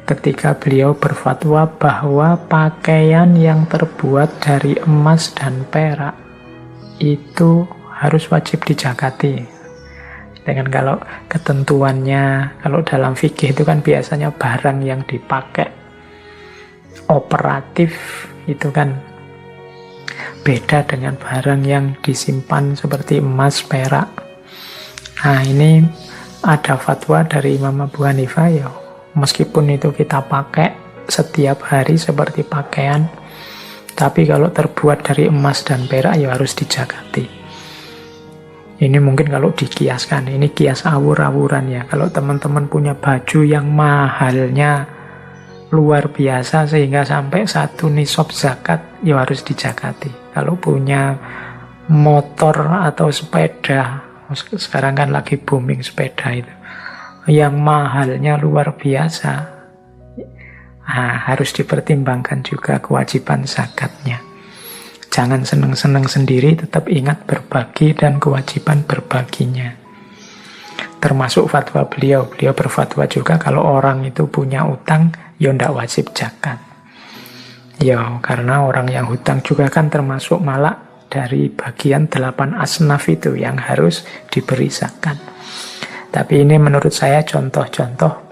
ketika beliau berfatwa bahwa pakaian yang terbuat dari emas dan perak itu harus wajib dijakati. Dengan kalau ketentuannya, kalau dalam fikih itu kan biasanya barang yang dipakai operatif itu kan beda dengan barang yang disimpan seperti emas, perak. Nah ini ada fatwa dari Imam Abu Hanifah ya, meskipun itu kita pakai setiap hari seperti pakaian, tapi kalau terbuat dari emas dan perak ya harus dijakati. Ini mungkin kalau dikiaskan, ini kias awur-awuran ya. Kalau teman-teman punya baju yang mahalnya luar biasa sehingga sampai 1 nisab zakat, ya harus dijakati. Kalau punya motor atau sepeda, sekarang kan lagi booming sepeda itu, yang mahalnya luar biasa, harus dipertimbangkan juga kewajiban zakatnya. Jangan seneng-seneng sendiri, tetap ingat berbagi dan kewajiban berbaginya. Termasuk fatwa beliau. Beliau berfatwa juga kalau orang itu punya utang, ya ndak wajib zakat. Ya, karena orang yang hutang juga kan termasuk malah dari bagian 8 asnaf itu yang harus diberi zakat. Tapi ini menurut saya contoh-contoh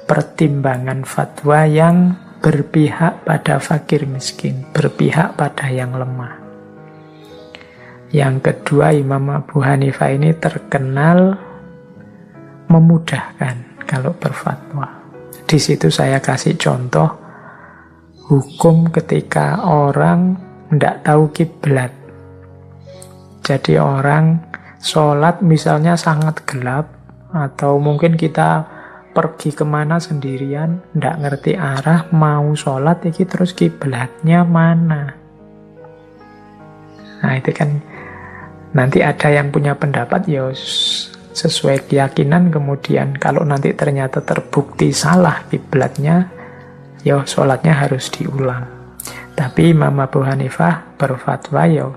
pertimbangan fatwa yang berpihak pada fakir miskin, berpihak pada yang lemah. Yang kedua, Imam Abu Hanifah ini terkenal memudahkan kalau berfatwa. Di situ saya kasih contoh hukum ketika orang tidak tahu kiblat. Jadi orang sholat misalnya sangat gelap, atau mungkin kita pergi kemana sendirian, ndak ngerti arah, mau sholat, iki terus kiblatnya mana? Nah itu kan nanti ada yang punya pendapat ya sesuai keyakinan, kemudian kalau nanti ternyata terbukti salah kiblatnya, ya sholatnya harus diulang. Tapi Imam Abu Hanifah berfatwa ya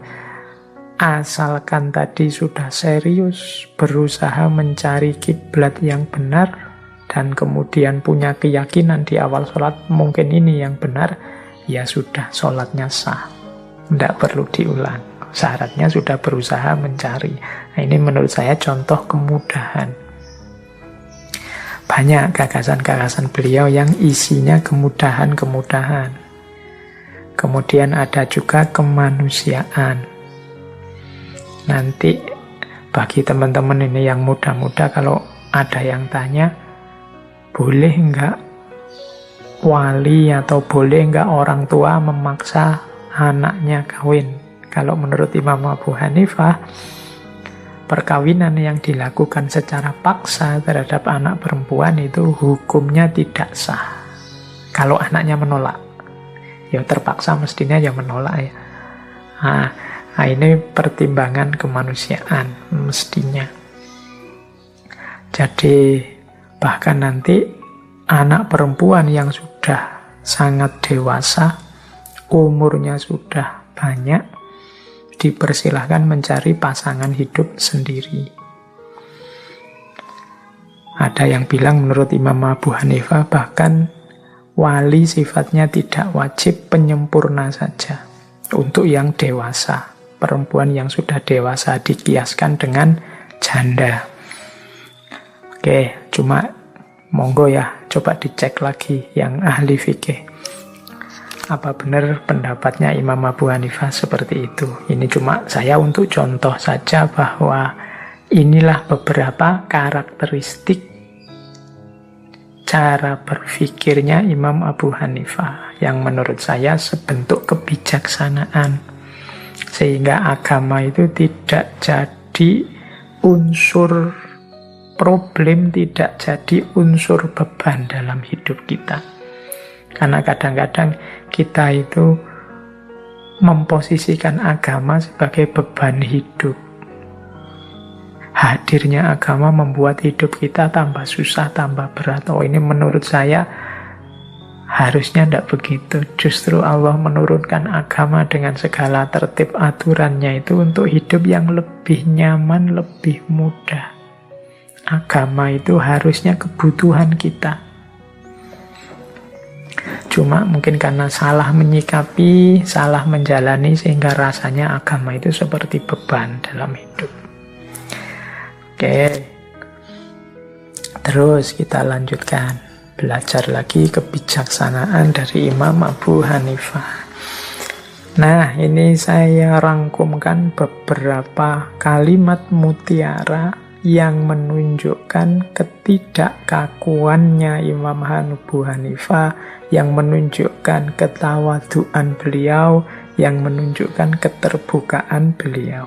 asalkan tadi sudah serius berusaha mencari kiblat yang benar, dan kemudian punya keyakinan di awal sholat mungkin ini yang benar, ya sudah sholatnya sah, tidak perlu diulang. Syaratnya sudah berusaha mencari. Nah, ini menurut saya contoh kemudahan. Banyak gagasan-gagasan beliau yang isinya kemudahan-kemudahan. Kemudian ada juga kemanusiaan. Nanti bagi teman-teman ini yang muda-muda, kalau ada yang tanya, boleh enggak wali atau boleh enggak orang tua memaksa anaknya kawin? Kalau menurut Imam Abu Hanifah, perkawinan yang dilakukan secara paksa terhadap anak perempuan itu hukumnya tidak sah. Kalau anaknya menolak, ya terpaksa mestinya ya menolak ya. Nah ini pertimbangan kemanusiaan mestinya. Jadi bahkan nanti anak perempuan yang sudah sangat dewasa, umurnya sudah banyak, dipersilahkan mencari pasangan hidup sendiri. Ada yang bilang menurut Imam Abu Hanifah bahkan wali sifatnya tidak wajib, penyempurna saja untuk yang dewasa. Perempuan yang sudah dewasa dikiaskan dengan janda. Oke, cuma monggo ya, coba dicek lagi yang ahli fikih. Apa benar pendapatnya Imam Abu Hanifah seperti itu? Ini cuma saya untuk contoh saja bahwa inilah beberapa karakteristik cara berpikirnya Imam Abu Hanifah yang menurut saya sebentuk kebijaksanaan. Sehingga agama itu tidak jadi unsur problem, tidak jadi unsur beban dalam hidup kita. Karena kadang-kadang kita itu memposisikan agama sebagai beban hidup. Hadirnya agama membuat hidup kita tambah susah, tambah berat. Oh, ini menurut saya harusnya tidak begitu. Justru Allah menurunkan agama dengan segala tertib aturannya itu untuk hidup yang lebih nyaman, lebih mudah. Agama itu harusnya kebutuhan kita. Cuma mungkin karena salah menyikapi, salah menjalani, sehingga rasanya agama itu seperti beban dalam hidup. Oke. Terus kita lanjutkan. Belajar lagi kebijaksanaan dari Imam Abu Hanifah. Nah, ini saya rangkumkan beberapa kalimat mutiara yang menunjukkan ketidakkakuannya Imam Abu Hanifah, yang menunjukkan ketawaduan beliau, yang menunjukkan keterbukaan beliau.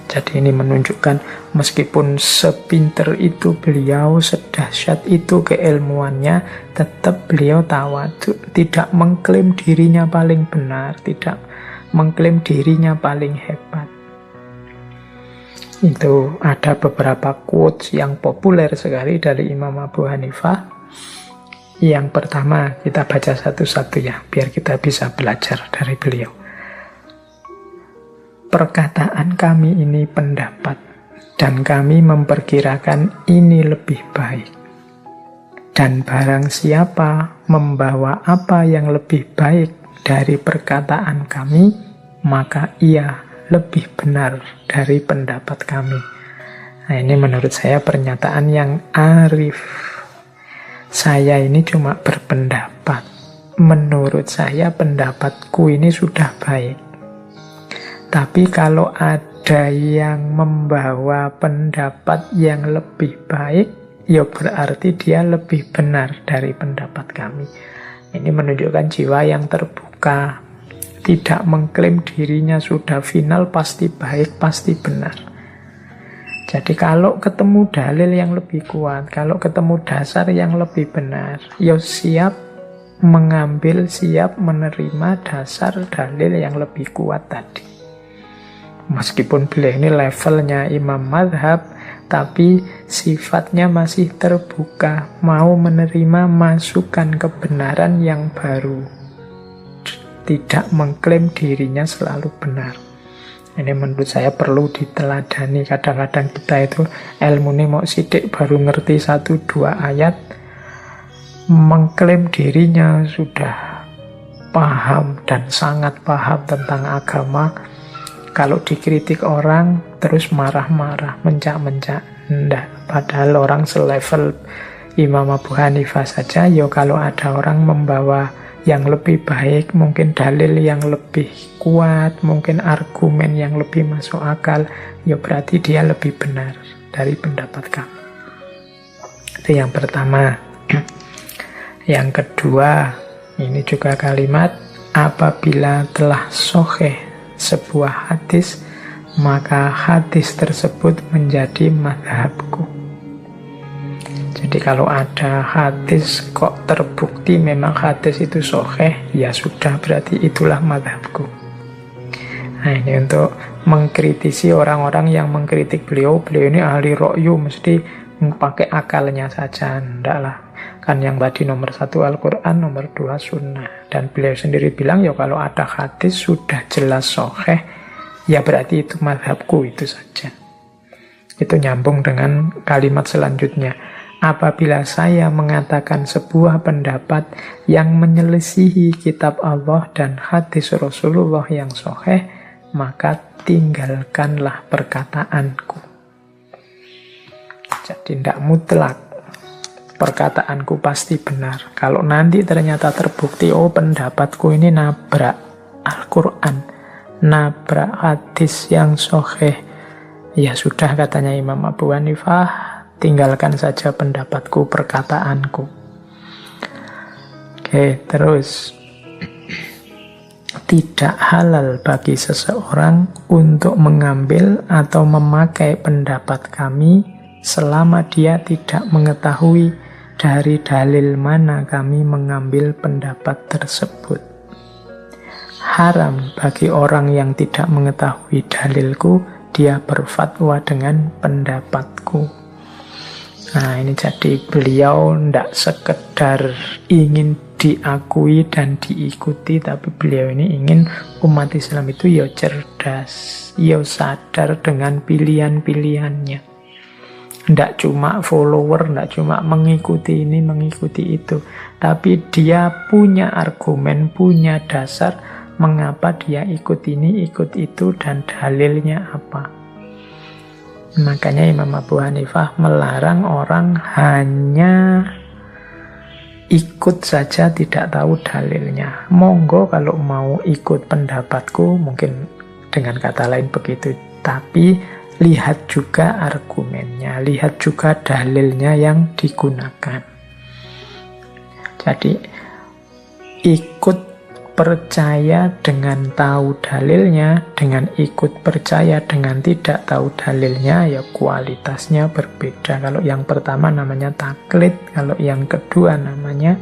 Jadi ini menunjukkan meskipun sepinter itu beliau, sedahsyat itu keilmuannya, tetap beliau tawadu, tidak mengklaim dirinya paling benar, tidak mengklaim dirinya paling hebat. Itu ada beberapa quotes yang populer sekali dari Imam Abu Hanifah. Yang pertama, kita baca satu-satu ya, biar kita bisa belajar dari beliau. Perkataan kami ini pendapat, dan kami memperkirakan ini lebih baik. Dan barang siapa membawa apa yang lebih baik dari perkataan kami, maka ia lebih benar dari pendapat kami. Nah, ini menurut saya pernyataan yang arif. Saya ini cuma berpendapat. Menurut saya pendapatku ini sudah baik. Tapi kalau ada yang membawa pendapat yang lebih baik, ya berarti dia lebih benar dari pendapat kami. Ini menunjukkan jiwa yang terbuka, tidak mengklaim dirinya sudah final, pasti baik, pasti benar. Jadi kalau ketemu dalil yang lebih kuat, kalau ketemu dasar yang lebih benar, ya siap mengambil, siap menerima dasar dalil yang lebih kuat tadi. Meskipun beliau ini levelnya imam madhab, tapi sifatnya masih terbuka, mau menerima masukan kebenaran yang baru, tidak mengklaim dirinya selalu benar. Ini menurut saya perlu diteladani. Kadang-kadang kita itu ilmu ini mau sidik baru ngerti 1-2 ayat, mengklaim dirinya sudah paham dan sangat paham tentang agama. Kalau dikritik orang terus marah-marah, mencak-mencak. Enggak, padahal orang selevel Imam Abu Hanifah saja, ya kalau ada orang membawa yang lebih baik, mungkin dalil yang lebih kuat, mungkin argumen yang lebih masuk akal, ya berarti dia lebih benar dari pendapat kami. Itu yang pertama. Yang kedua, ini juga kalimat, apabila telah sahih sebuah hadis, maka hadis tersebut menjadi mazhabku. Jadi kalau ada hadis kok terbukti memang hadis itu sahih, ya sudah, berarti itulah mazhabku. Nah, ini untuk mengkritisi orang-orang yang mengkritik beliau ini ahli ra'yu, mesti pakai akalnya saja. Enggak lah. Kan yang tadi nomor 1 Al-Quran, nomor 2 Sunnah. Dan beliau sendiri bilang, ya kalau ada hadis sudah jelas sahih, ya berarti itu mazhabku, itu saja. Itu nyambung dengan kalimat selanjutnya. Apabila saya mengatakan sebuah pendapat yang menyelisihi kitab Allah dan hadis Rasulullah yang sahih, maka tinggalkanlah perkataanku. Jadi tidak mutlak perkataanku pasti benar. Kalau nanti ternyata terbukti, oh pendapatku ini nabrak Al-Quran, nabrak hadis yang sahih, ya sudah, katanya Imam Abu Hanifah, tinggalkan saja pendapatku, perkataanku. Oke, terus. Tidak halal bagi seseorang untuk mengambil atau memakai pendapat kami selama dia tidak mengetahui dari dalil mana kami mengambil pendapat tersebut. Haram bagi orang yang tidak mengetahui dalilku, dia berfatwa dengan pendapatku. Nah, ini jadi beliau tidak sekedar ingin diakui dan diikuti, tapi beliau ini ingin umat Islam itu ya cerdas, ya sadar dengan pilihan-pilihannya. Tidak cuma follower, tidak cuma mengikuti ini, mengikuti itu, tapi dia punya argumen, punya dasar mengapa dia ikut ini, ikut itu, dan dalilnya apa. Makanya Imam Abu Hanifah melarang orang hanya ikut saja tidak tahu dalilnya. Monggo kalau mau ikut pendapatku, mungkin dengan kata lain begitu, tapi lihat juga argumennya, lihat juga dalilnya yang digunakan. Jadi ikut percaya dengan tahu dalilnya, dengan ikut percaya dengan tidak tahu dalilnya, ya kualitasnya berbeda. Kalau yang pertama namanya taklid, kalau yang kedua namanya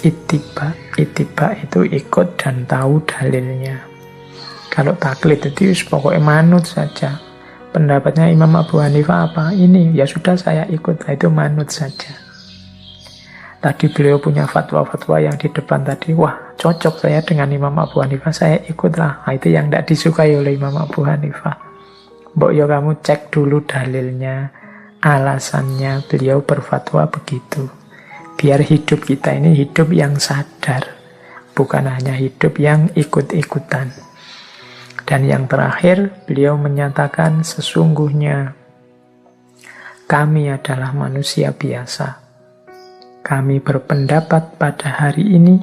ittiba. Ittiba itu ikut dan tahu dalilnya. Kalau taklid itu pokoknya manut saja. Pendapatnya Imam Abu Hanifah apa? Ini, ya sudah saya ikut, itu manut saja. tadi beliau punya fatwa-fatwa yang di depan tadi, wah cocok saya dengan Imam Abu Hanifah, saya ikutlah. Nah, itu yang tidak disukai oleh Imam Abu Hanifah. Mbok yo kamu cek dulu dalilnya, alasannya beliau berfatwa begitu. Biar hidup kita ini hidup yang sadar, bukan hanya hidup yang ikut-ikutan. Dan yang terakhir, beliau menyatakan sesungguhnya kami adalah manusia biasa. Kami berpendapat pada hari ini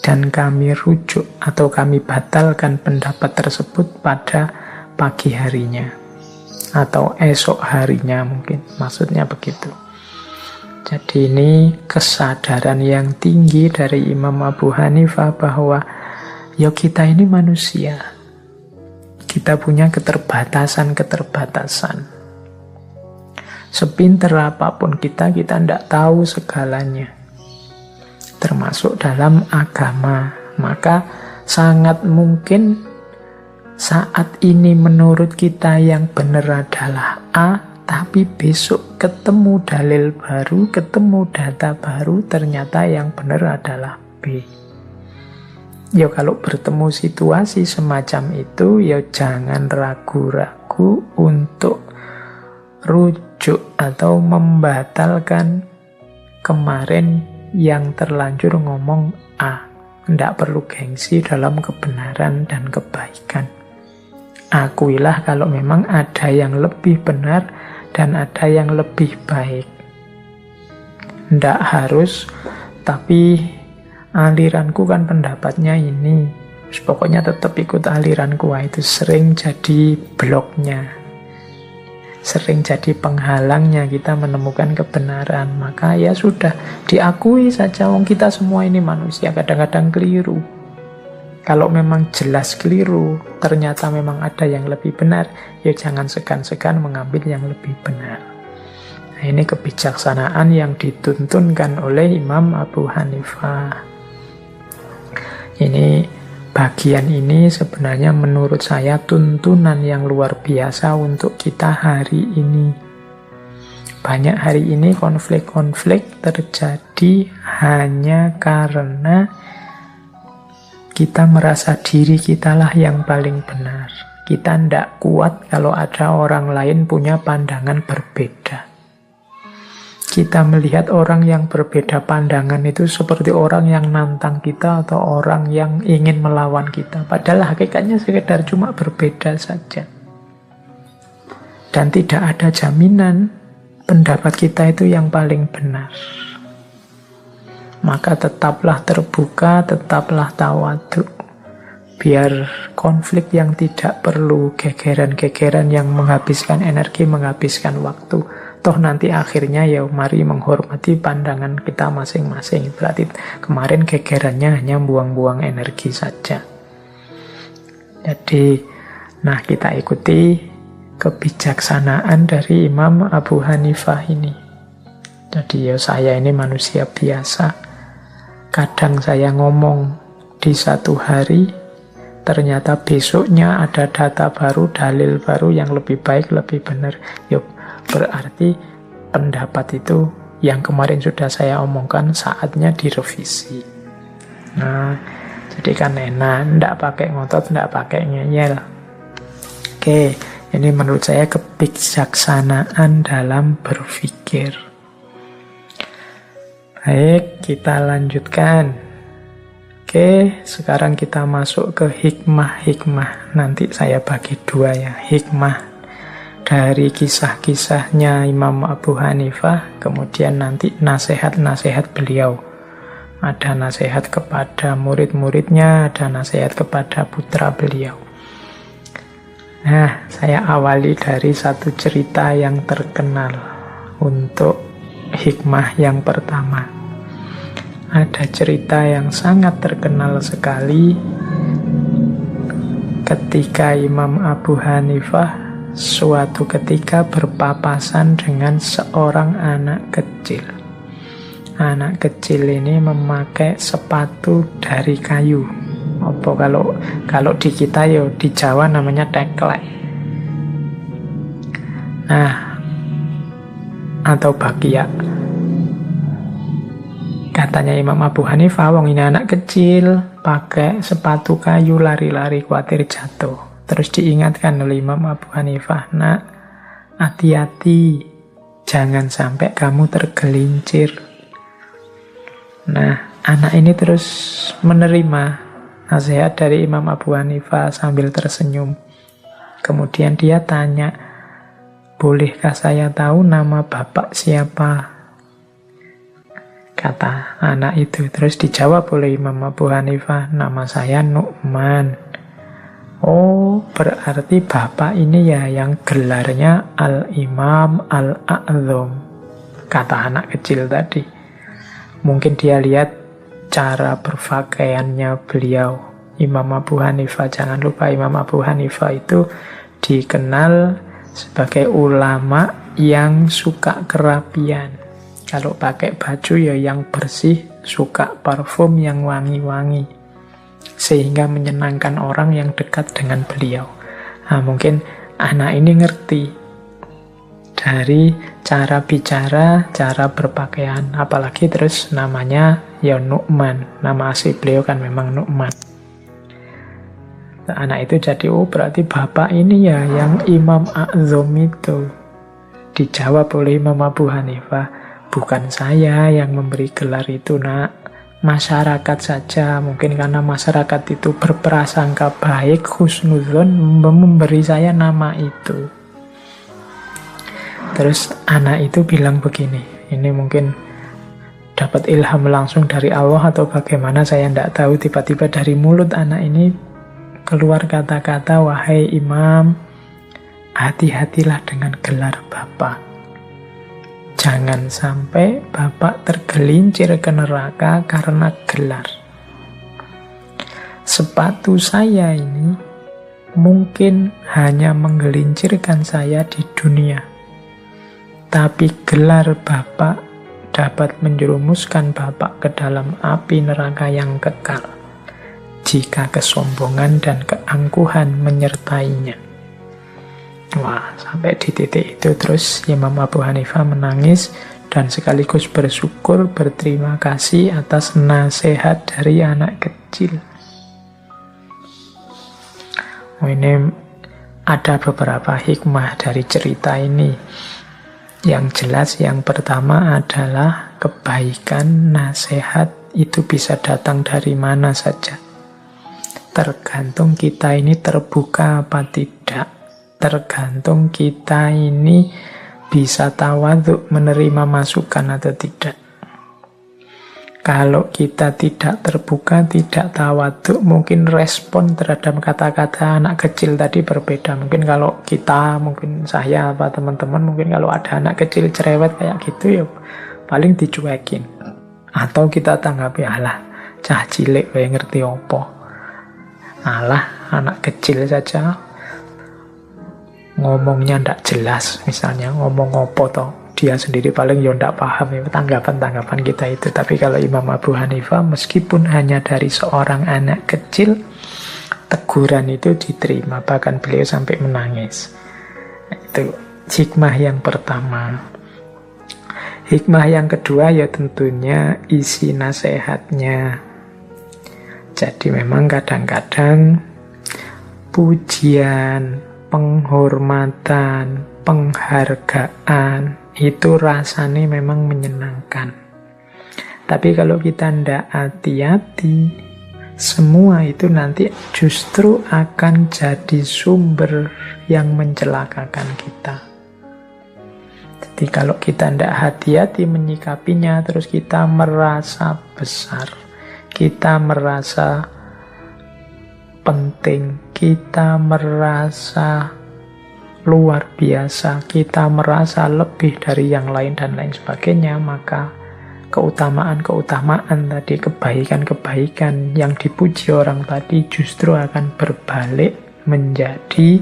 dan kami rujuk atau kami batalkan pendapat tersebut pada pagi harinya atau esok harinya, mungkin maksudnya begitu. Jadi ini kesadaran yang tinggi dari Imam Abu Hanifah bahwa ya kita ini manusia, kita punya keterbatasan. Sepinter apapun kita tidak tahu segalanya. Termasuk dalam agama. Maka sangat mungkin saat ini menurut kita yang benar adalah A, tapi besok ketemu dalil baru, ketemu data baru, ternyata yang benar adalah B. Ya kalau bertemu situasi semacam itu, ya jangan ragu-ragu untuk rujuk atau membatalkan kemarin yang terlanjur ngomong A. Tidak perlu gengsi dalam kebenaran dan kebaikan. Akuilah kalau memang ada yang lebih benar dan ada yang lebih baik. Tidak harus, tapi aliranku kan pendapatnya ini. Pokoknya tetap ikut aliranku. Itu sering jadi bloknya, sering jadi penghalangnya kita menemukan kebenaran. Maka ya sudah, diakui saja, wong kita semua ini manusia, kadang-kadang keliru. Kalau memang jelas keliru, ternyata memang ada yang lebih benar, ya jangan segan-segan mengambil yang lebih benar. Nah, ini kebijaksanaan yang dituntunkan oleh Imam Abu Hanifah. Ini bagian ini sebenarnya menurut saya tuntunan yang luar biasa untuk kita hari ini. Banyak hari ini konflik-konflik terjadi hanya karena kita merasa diri kitalah yang paling benar. Kita tidak kuat kalau ada orang lain punya pandangan berbeda. Kita melihat orang yang berbeda pandangan itu seperti orang yang nantang kita atau orang yang ingin melawan kita. Padahal hakikatnya sekedar cuma berbeda saja. Dan tidak ada jaminan pendapat kita itu yang paling benar. Maka tetaplah terbuka, tetaplah tawadhu. Biar konflik yang tidak perlu, gegeran-gegeran yang menghabiskan energi, menghabiskan waktu. Toh nanti akhirnya ya mari menghormati pandangan kita masing-masing. Berarti kemarin gegerannya hanya buang-buang energi saja. Jadi, nah kita ikuti kebijaksanaan dari Imam Abu Hanifah ini. Jadi ya saya ini manusia biasa. Kadang saya ngomong di satu hari, ternyata besoknya ada data baru, dalil baru yang lebih baik, lebih benar. Yuk, berarti pendapat itu yang kemarin sudah saya omongkan saatnya direvisi. Nah, jadi kan enak, tidak pakai ngotot, tidak pakai ngeyel. Oke, ini menurut saya kebijaksanaan dalam berpikir. Baik, kita lanjutkan. Oke, sekarang kita masuk ke hikmah-hikmah. Nanti saya bagi dua ya, hikmah dari kisah-kisahnya Imam Abu Hanifah, kemudian nanti nasihat-nasihat beliau. Ada nasihat kepada murid-muridnya, ada nasihat kepada putra beliau. Nah, saya awali dari satu cerita yang terkenal untuk hikmah yang pertama. Ada cerita yang sangat terkenal sekali ketika Imam Abu Hanifah suatu ketika berpapasan dengan seorang anak kecil. Anak kecil ini memakai sepatu dari kayu. Apa kalau di kita ya di Jawa namanya teklek. Nah, atau bakia. Katanya Imam Abu Hanifah, wong ini anak kecil, pakai sepatu kayu lari-lari khawatir jatuh. Terus diingatkan oleh Imam Abu Hanifah, nak, hati-hati, jangan sampai kamu tergelincir. Nah, anak ini terus menerima nasihat dari Imam Abu Hanifah sambil tersenyum. Kemudian dia tanya, bolehkah saya tahu nama bapak siapa? Kata anak itu. Terus dijawab oleh Imam Abu Hanifah, nama saya Nu'man. Oh, berarti bapak ini ya yang gelarnya Al-Imam Al-A'zam. Kata anak kecil tadi. Mungkin dia lihat cara berpakaiannya beliau, Imam Abu Hanifah. Jangan lupa Imam Abu Hanifah itu dikenal sebagai ulama yang suka kerapian. Kalau pakai baju ya yang bersih, suka parfum yang wangi-wangi. Sehingga menyenangkan orang yang dekat dengan beliau. Nah, mungkin anak ini ngerti dari cara bicara, cara berpakaian. Apalagi terus namanya ya Nu'man. Nama asli beliau kan memang Nu'man. Nah, anak itu jadi, oh berarti bapak ini ya yang Imam A'zam itu. Dijawab oleh Imam Abu Hanifah, bukan saya yang memberi gelar itu, nak. Masyarakat saja, mungkin karena masyarakat itu berprasangka baik, husnudzon, memberi saya nama itu. Terus anak itu bilang begini, ini mungkin dapat ilham langsung dari Allah atau bagaimana, saya tidak tahu. Tiba-tiba dari mulut anak ini keluar kata-kata, wahai imam, hati-hatilah dengan gelar bapak. Jangan sampai bapak tergelincir ke neraka karena gelar. Sepatu saya ini mungkin hanya menggelincirkan saya di dunia. Tapi gelar bapak dapat menjerumuskan bapak ke dalam api neraka yang kekal. Jika kesombongan dan keangkuhan menyertainya. Wah, sampai di titik itu terus Imam Abu Hanifah menangis dan sekaligus bersyukur, berterima kasih atas nasihat dari anak kecil. Ini ada beberapa hikmah dari cerita ini. Yang jelas yang pertama adalah kebaikan, nasihat itu bisa datang dari mana saja. Tergantung kita ini terbuka apa tidak. Tergantung kita ini bisa tawadhu menerima masukan atau tidak. Kalau kita tidak terbuka, tidak tawadhu, mungkin respon terhadap kata-kata anak kecil tadi berbeda. Mungkin kalau kita, mungkin saya, apa teman-teman, mungkin kalau ada anak kecil cerewet kayak gitu ya paling dicuekin. Atau kita tanggapi, alah, cah cilik wae ngerti opo. Alah, anak kecil saja ngomongnya ndak jelas, misalnya ngomong opo toh, dia sendiri paling ya ndak paham ya tanggapan-tanggapan kita itu. Tapi kalau Imam Abu Hanifah, meskipun hanya dari seorang anak kecil, teguran itu diterima, bahkan beliau sampai menangis. Itu hikmah yang pertama. Hikmah yang kedua ya tentunya isi nasihatnya. Jadi memang kadang-kadang pujian, penghormatan, penghargaan itu rasanya memang menyenangkan. Tapi kalau kita tidak hati-hati, semua itu nanti justru akan jadi sumber yang mencelakakan kita. Jadi kalau kita tidak hati-hati menyikapinya, terus kita merasa besar, kita merasa penting, kita merasa luar biasa, kita merasa lebih dari yang lain dan lain sebagainya, maka keutamaan-keutamaan tadi, kebaikan-kebaikan yang dipuji orang tadi justru akan berbalik menjadi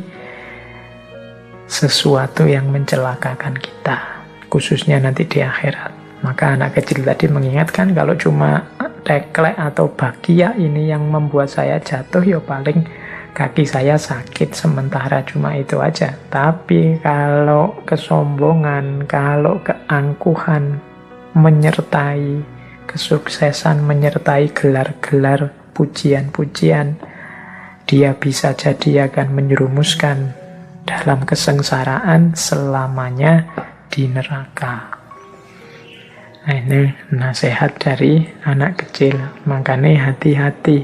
sesuatu yang mencelakakan kita, khususnya nanti di akhirat. Maka anak kecil tadi mengingatkan, kalau cuma teklek atau bakia ini yang membuat saya jatuh, ya paling kaki saya sakit sementara, cuma itu aja. Tapi kalau kesombongan, kalau keangkuhan menyertai, kesuksesan menyertai gelar-gelar pujian-pujian, dia bisa jadi akan menyerumuskan dalam kesengsaraan selamanya di neraka. Nah, ini nasihat dari anak kecil. Makanya hati-hati.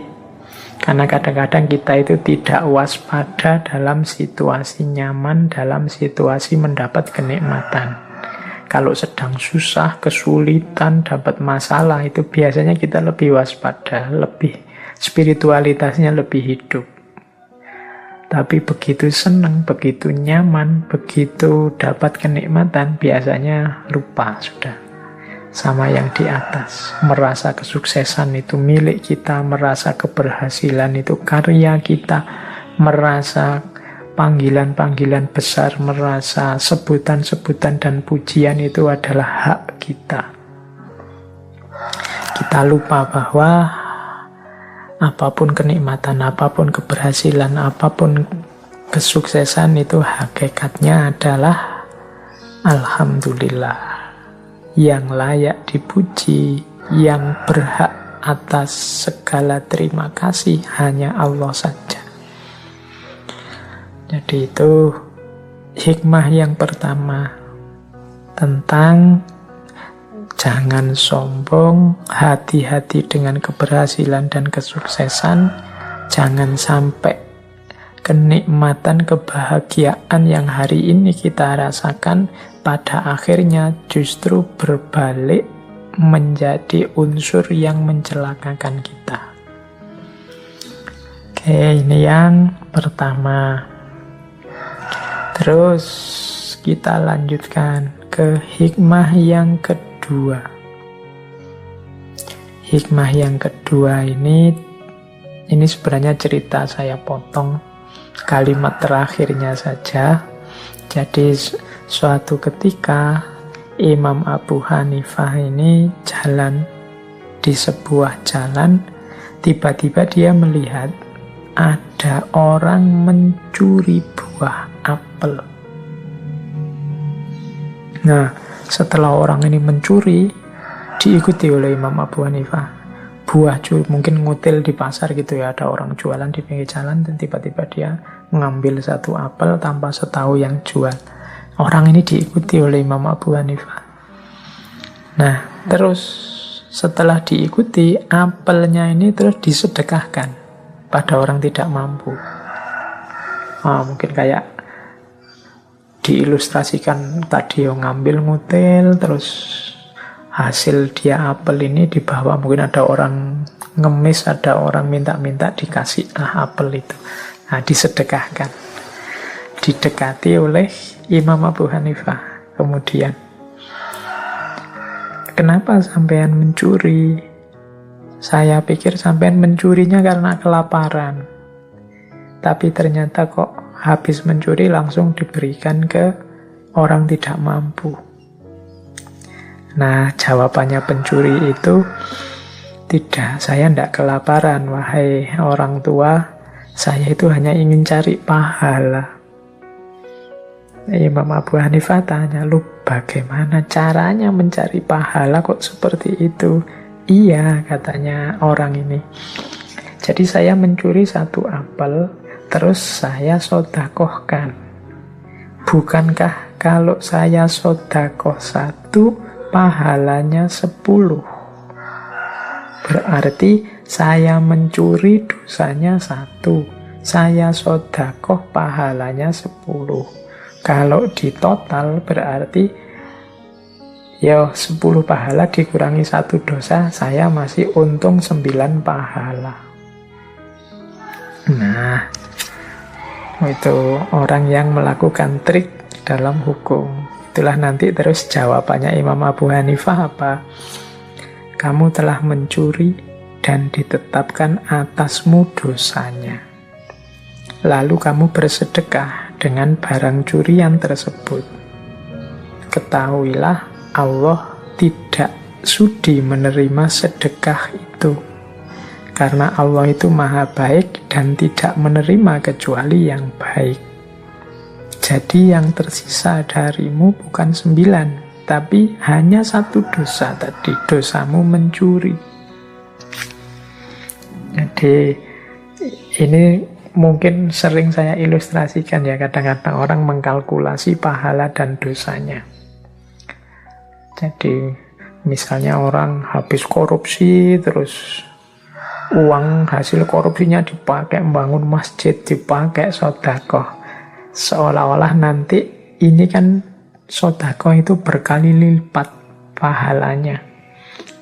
Karena kadang-kadang kita itu tidak waspada dalam situasi nyaman, dalam situasi mendapat kenikmatan. Kalau sedang susah, kesulitan, dapat masalah, itu biasanya kita lebih waspada, lebih spiritualitasnya lebih hidup. Tapi begitu senang, begitu nyaman, begitu dapat kenikmatan, biasanya lupa sudah sama yang di atas. Merasa kesuksesan itu milik kita, merasa keberhasilan itu karya kita, merasa panggilan-panggilan besar, merasa sebutan-sebutan dan pujian itu adalah hak kita. Kita lupa bahwa apapun kenikmatan, apapun keberhasilan, apapun kesuksesan itu hakikatnya adalah alhamdulillah. Yang layak dipuji, yang berhak atas segala terima kasih hanya Allah saja. Jadi itu hikmah yang pertama tentang jangan sombong, hati-hati dengan keberhasilan dan kesuksesan. Jangan sampai kenikmatan, kebahagiaan yang hari ini kita rasakan pada akhirnya justru berbalik menjadi unsur yang mencelakakan kita. Oke, ini yang pertama. Terus kita lanjutkan ke hikmah yang kedua. Hikmah yang kedua ini sebenarnya cerita, saya potong kalimat terakhirnya saja. Jadi suatu ketika Imam Abu Hanifah ini jalan di sebuah jalan, tiba-tiba dia melihat ada orang mencuri buah apel. Nah, setelah orang ini mencuri, diikuti oleh Imam Abu Hanifah. Buah curi, mungkin ngutil di pasar gitu ya, ada orang jualan di pinggir jalan, dan tiba-tiba dia mengambil satu apel tanpa setahu yang jual. Orang ini diikuti oleh Imam Abu Hanifah. Nah, terus setelah diikuti, apelnya ini terus disedekahkan pada orang tidak mampu. Mungkin kayak diilustrasikan tadi, ngambil ngutil, terus hasil dia apel ini dibawa, mungkin ada orang ngemis, ada orang minta-minta, dikasih apel itu. Nah, disedekahkan. Didekati oleh Imam Abu Hanifah. Kemudian, kenapa sampean mencuri? Saya pikir sampean mencurinya karena kelaparan. Tapi ternyata kok habis mencuri langsung diberikan ke orang tidak mampu. Nah, jawabannya pencuri itu, tidak, saya tidak kelaparan, wahai orang tua. Saya itu hanya ingin cari pahala. Imam Abu Hanifah tanya, lu bagaimana caranya mencari pahala kok seperti itu? Iya, katanya orang ini. Jadi saya mencuri satu apel, terus saya sodakohkan. Bukankah kalau saya sodakoh satu, pahalanya 10? Berarti saya mencuri dosanya 1, saya sodakoh pahalanya 10. Kalau di total berarti 10 pahala dikurangi 1 dosa, saya masih untung 9 pahala. Nah, itu orang yang melakukan trik dalam hukum. Itulah nanti terus jawabannya Imam Abu Hanifah apa? Kamu telah mencuri dan ditetapkan atasmu dosanya. Lalu kamu bersedekah dengan barang curian tersebut. Ketahuilah Allah tidak sudi menerima sedekah itu. Karena Allah itu maha baik dan tidak menerima kecuali yang baik. Jadi yang tersisa darimu bukan 9, tapi hanya satu dosa tadi, dosamu mencuri. Jadi ini mungkin sering saya ilustrasikan ya, kadang-kadang orang mengkalkulasi pahala dan dosanya. Jadi misalnya orang habis korupsi, terus uang hasil korupsinya dipakai membangun masjid, dipakai sedekah. Seolah-olah nanti ini kan sedekah itu berkali lipat pahalanya.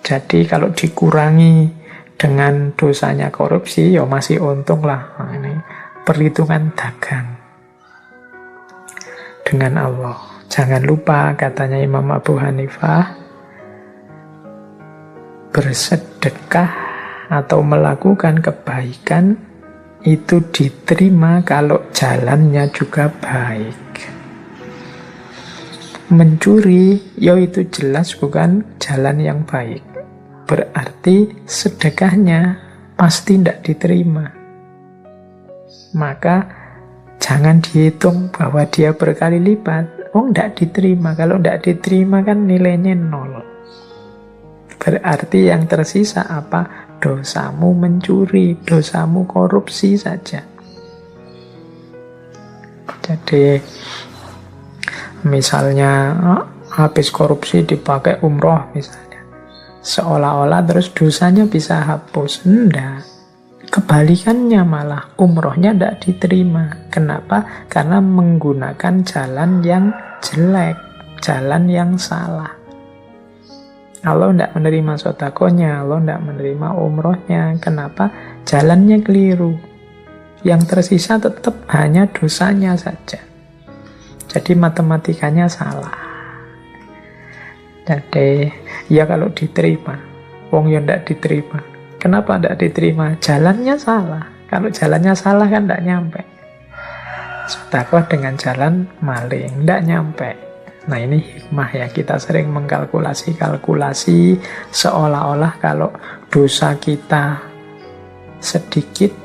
Jadi kalau dikurangi dengan dosanya korupsi, ya masih untung lah. Nah, ini perhitungan dagang dengan Allah. Jangan lupa, katanya Imam Abu Hanifah, bersedekah atau melakukan kebaikan itu diterima kalau jalannya juga baik. Mencuri, ya itu jelas bukan jalan yang baik. Berarti sedekahnya pasti tidak diterima. Maka jangan dihitung bahwa dia berkali lipat. Oh, tidak diterima. Kalau tidak diterima kan nilainya 0. Berarti yang tersisa apa? Dosamu mencuri, dosamu korupsi saja. Jadi misalnya habis korupsi dipakai umroh misalnya, seolah-olah terus dosanya bisa hapus. Enggak. Kebalikannya malah, umrohnya tidak diterima. Kenapa? Karena menggunakan jalan yang jelek, jalan yang salah. Allah tidak menerima sedekahnya, Allah tidak menerima umrohnya. Kenapa? Jalannya keliru. Yang tersisa tetap hanya dosanya saja. Jadi matematikanya salah. Jadi ya kalau diterima, wong ya tidak diterima. Kenapa tidak diterima? Jalannya salah. Kalau jalannya salah kan tidak nyampe. Sedekah dengan jalan maling, tidak nyampe. Nah ini hikmah ya, kita sering mengkalkulasi seolah-olah kalau dosa kita sedikit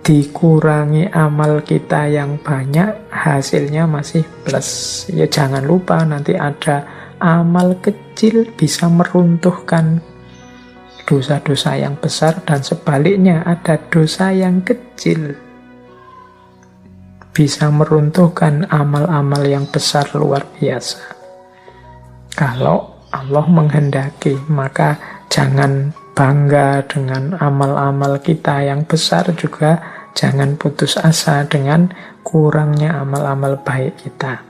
dikurangi amal kita yang banyak, hasilnya masih plus. Ya jangan lupa nanti ada amal kecil bisa meruntuhkan dosa-dosa yang besar, dan sebaliknya ada dosa yang kecil bisa meruntuhkan amal-amal yang besar luar biasa. Kalau Allah menghendaki, maka jangan bangga dengan amal-amal kita yang besar, juga jangan putus asa dengan kurangnya amal-amal baik kita.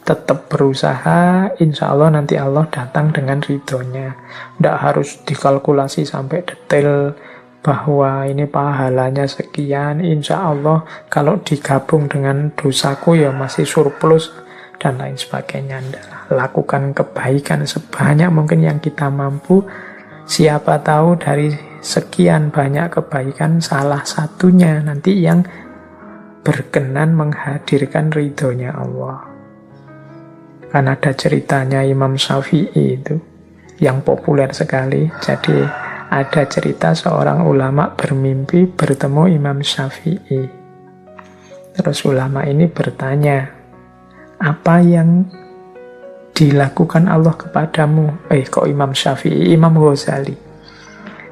Tetap berusaha, insya Allah nanti Allah datang dengan ridhonya. Tidak harus dikalkulasi sampai detail bahwa ini pahalanya sekian, insya Allah kalau digabung dengan dosaku ya masih surplus dan lain sebagainya. Lakukan kebaikan sebanyak mungkin yang kita mampu. Siapa tahu dari sekian banyak kebaikan salah satunya nanti yang berkenan menghadirkan ridhonya Allah. Kan ada ceritanya Imam Syafi'i itu yang populer sekali. Jadi ada cerita seorang ulama bermimpi bertemu Imam Syafi'i. Terus ulama ini bertanya, apa yang dilakukan Allah kepadamu? Kok Imam Syafi'i? Imam Ghazali.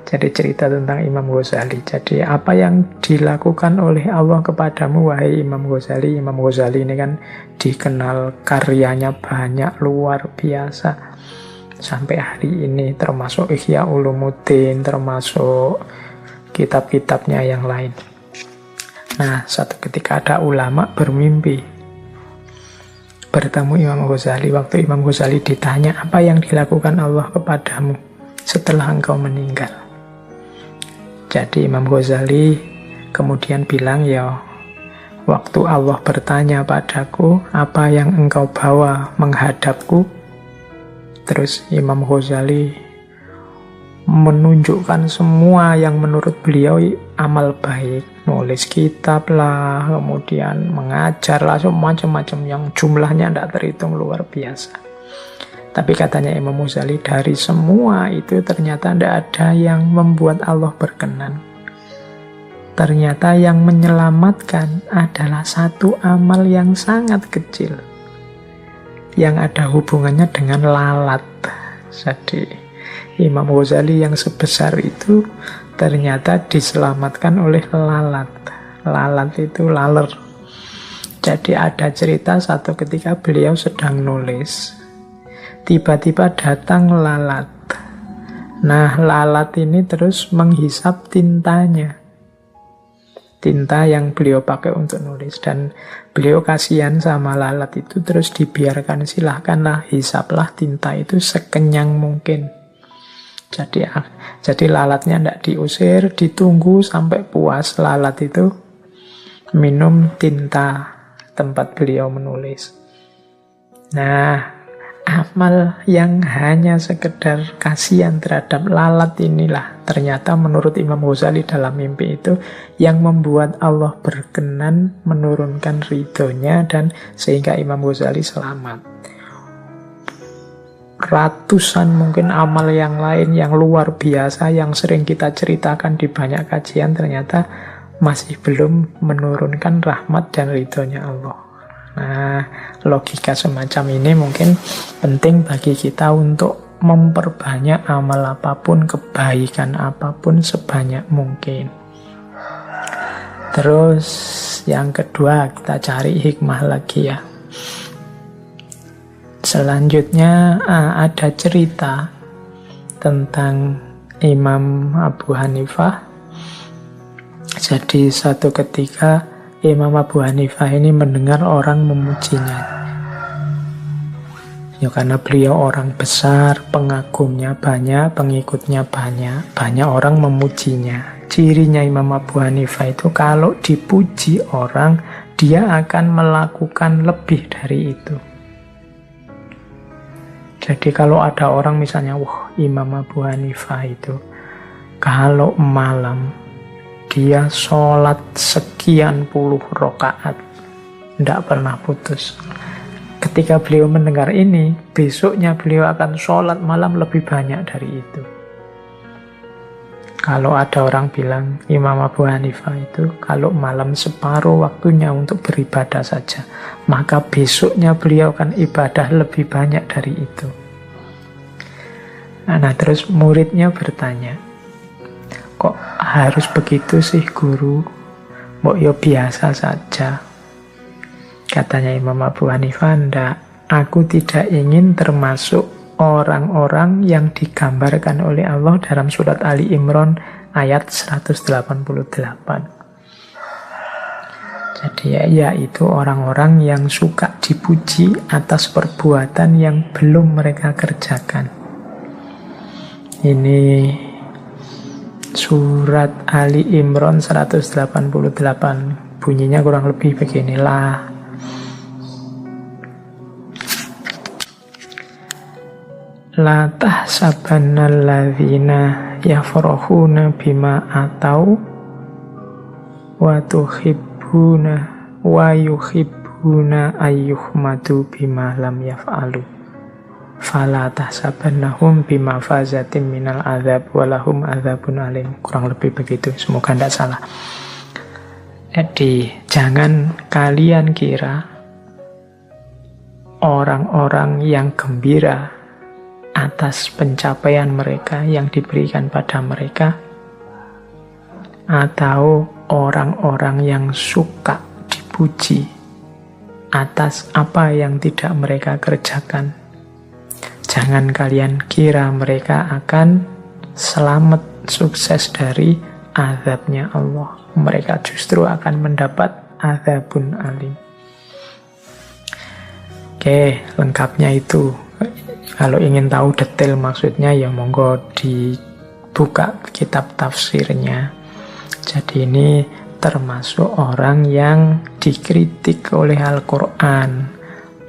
Jadi cerita tentang Imam Ghazali. Jadi apa yang dilakukan oleh Allah kepadamu, wahai Imam Ghazali? Imam Ghazali ini kan dikenal karyanya banyak, luar biasa. Sampai hari ini termasuk Ihya Ulumuddin, termasuk kitab-kitabnya yang lain. Nah, satu ketika ada ulama bermimpi bertemu Imam Ghazali. Waktu Imam Ghazali ditanya, apa yang dilakukan Allah kepadamu setelah engkau meninggal? Jadi Imam Ghazali kemudian bilang, ya waktu Allah bertanya padaku, apa yang engkau bawa menghadapku? Terus Imam Ghazali menunjukkan semua yang menurut beliau amal baik. Nulis kitab lah, kemudian mengajar lah, macam-macam yang jumlahnya tidak terhitung, luar biasa. Tapi katanya Imam Ghazali, dari semua itu ternyata tidak ada yang membuat Allah berkenan. Ternyata yang menyelamatkan adalah satu amal yang sangat kecil. yang ada hubungannya dengan lalat. Jadi Imam Ghazali yang sebesar itu ternyata diselamatkan oleh lalat. Lalat itu laler. Jadi ada cerita satu ketika beliau sedang nulis, tiba-tiba datang lalat. Nah, lalat ini terus menghisap tintanya. Tinta yang beliau pakai untuk nulis. Dan beliau kasihan sama lalat itu, terus dibiarkan, silahkanlah, hisaplah tinta itu sekenyang mungkin. Jadi lalatnya tidak diusir, ditunggu sampai puas lalat itu minum tinta tempat beliau menulis. Nah, amal yang hanya sekedar kasihan terhadap lalat inilah ternyata menurut Imam Ghazali dalam mimpi itu yang membuat Allah berkenan menurunkan ridhonya, dan sehingga Imam Ghazali selamat. Ratusan mungkin amal yang lain yang luar biasa yang sering kita ceritakan di banyak kajian ternyata masih belum menurunkan rahmat dan ridhonya Allah. Nah, logika semacam ini mungkin penting bagi kita untuk memperbanyak amal apapun, kebaikan apapun sebanyak mungkin. Terus yang kedua, kita cari hikmah lagi ya. Selanjutnya ada cerita tentang Imam Abu Hanifah. Jadi satu ketika Imam Abu Hanifah ini mendengar orang memujinya. Ya karena beliau orang besar, pengagumnya banyak, pengikutnya banyak. Banyak orang memujinya. Cirinya Imam Abu Hanifah itu kalau dipuji orang, dia akan melakukan lebih dari itu. Jadi kalau ada orang misalnya, wah Imam Abu Hanifah itu kalau malam dia sholat sekian puluh rakaat, tidak pernah putus. Ketika beliau mendengar ini, besoknya beliau akan sholat malam lebih banyak dari itu. Kalau ada orang bilang Imam Abu Hanifah itu kalau malam separuh waktunya untuk beribadah saja, maka besoknya beliau akan ibadah lebih banyak dari itu. Nah, terus muridnya bertanya, kok harus begitu sih guru? Mbok yo biasa saja. Katanya Imam Abu Hanifah, ndak, aku tidak ingin termasuk orang-orang yang digambarkan oleh Allah dalam surat Ali Imran ayat 188. Jadi yaitu orang-orang yang suka dipuji atas perbuatan yang belum mereka kerjakan. Ini surat Ali Imran 188. Bunyinya kurang lebih beginilah. La tahsabanna alladzina yafrahuna bima atau wa tuhibbuna wa yuhibbuna ayyuhmadu bima lam yaf'alu fala tahsabannahum bima fazatim minal azab walahum azabun alim. Kurang lebih begitu, semoga tidak salah. Jadi jangan kalian kira orang-orang yang gembira atas pencapaian mereka yang diberikan pada mereka, atau orang-orang yang suka dipuji atas apa yang tidak mereka kerjakan. Jangan kalian kira mereka akan selamat, sukses dari azabnya Allah. Mereka justru akan mendapat azabun alim. Oke, lengkapnya itu. Kalau ingin tahu detail maksudnya ya monggo dibuka kitab tafsirnya. Jadi ini termasuk orang yang dikritik oleh Al-Quran.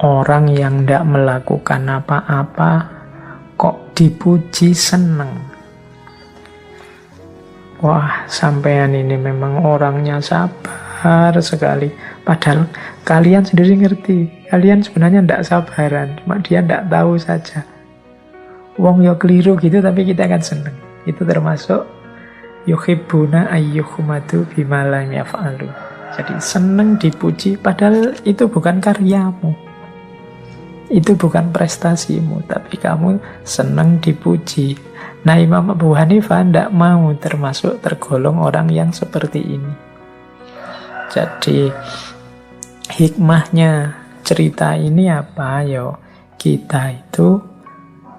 Orang yang tidak melakukan apa-apa kok dipuji seneng. Wah, sampean ini memang orangnya sabar sekali. Padahal kalian sendiri ngerti, kalian sebenarnya tidak sabaran, cuma dia tidak tahu saja. Wong yo keliru gitu, tapi kita akan seneng. Itu termasuk yuhibbuna ayyuhumadu bima lam yaf'alu. Jadi seneng dipuji, padahal itu bukan karyamu. Itu bukan prestasimu, tapi kamu senang dipuji. Nah, Imam Abu Hanifah tidak mau termasuk tergolong orang yang seperti ini. Jadi hikmahnya cerita ini apa? Yo, kita itu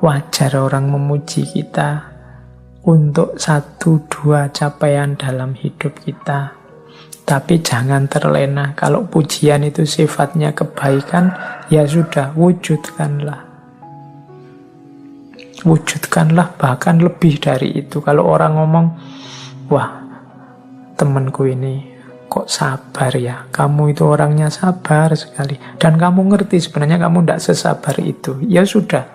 wajar orang memuji kita untuk 1-2 capaian dalam hidup kita. Tapi jangan terlena. Kalau pujian itu sifatnya kebaikan, ya sudah, wujudkanlah. Wujudkanlah bahkan lebih dari itu. Kalau orang ngomong, wah, temanku ini kok sabar ya, kamu itu orangnya sabar sekali, dan kamu ngerti sebenarnya kamu tidak sesabar itu, ya sudah,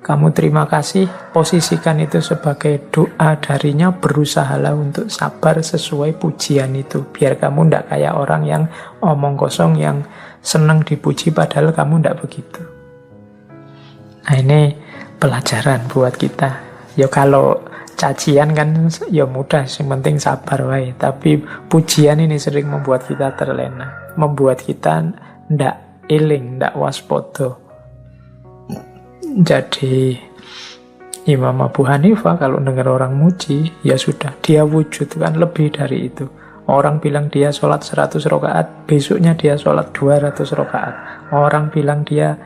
kamu terima kasih, posisikan itu sebagai doa darinya, berusahalah untuk sabar sesuai pujian itu, biar kamu tidak kayak orang yang omong kosong, yang senang dipuji padahal kamu tidak begitu. Nah, ini pelajaran buat kita. Ya kalau cacian kan ya mudah, yang penting sabar wae. Tapi pujian ini sering membuat kita terlena, membuat kita ndak eling, ndak waspada. Jadi Imam Abu Hanifah kalau dengar orang muji, ya sudah, dia wujudkan lebih dari itu. Orang bilang dia sholat 100 rakaat, besoknya dia sholat 200 rakaat. Orang bilang dia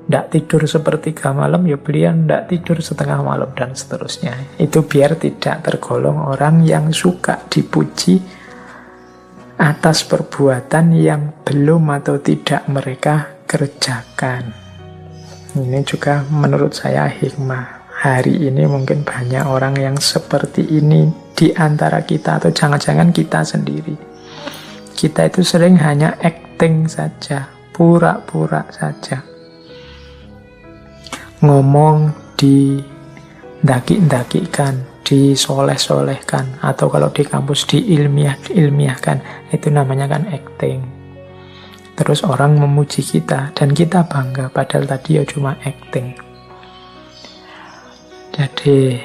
tidak tidur sepertiga malam, ya beliau tidak tidur setengah malam, dan seterusnya. Itu biar tidak tergolong orang yang suka dipuji atas perbuatan yang belum atau tidak mereka kerjakan. Ini juga menurut saya hikmah. Hari ini mungkin banyak orang yang seperti ini di antara kita, atau jangan-jangan kita sendiri. Kita itu sering hanya acting saja, pura-pura saja. Ngomong didaki-dakikan, disoleh-solehkan, atau kalau di kampus diilmiahkan, itu namanya kan acting. Terus orang memuji kita dan kita bangga, padahal tadi ya cuma acting. Jadi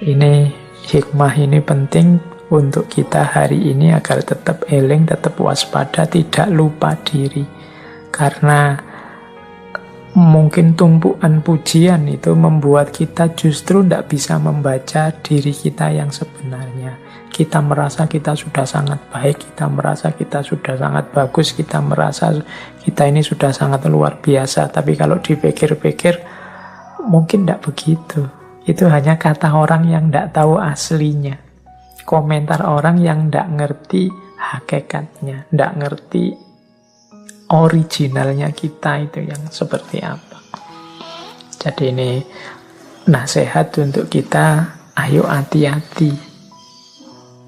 ini hikmah ini penting untuk kita hari ini agar tetap eling, tetap waspada, tidak lupa diri. Karena mungkin tumpuan pujian itu membuat kita justru tidak bisa membaca diri kita yang sebenarnya. Kita merasa kita sudah sangat baik, kita merasa kita sudah sangat bagus, kita merasa kita ini sudah sangat luar biasa. Tapi kalau dipikir-pikir, mungkin tidak begitu. Itu hanya kata orang yang tidak tahu aslinya. Komentar orang yang tidak ngerti hakikatnya, tidak ngerti originalnya kita itu yang seperti apa. Jadi ini nasihat untuk kita, ayo hati-hati.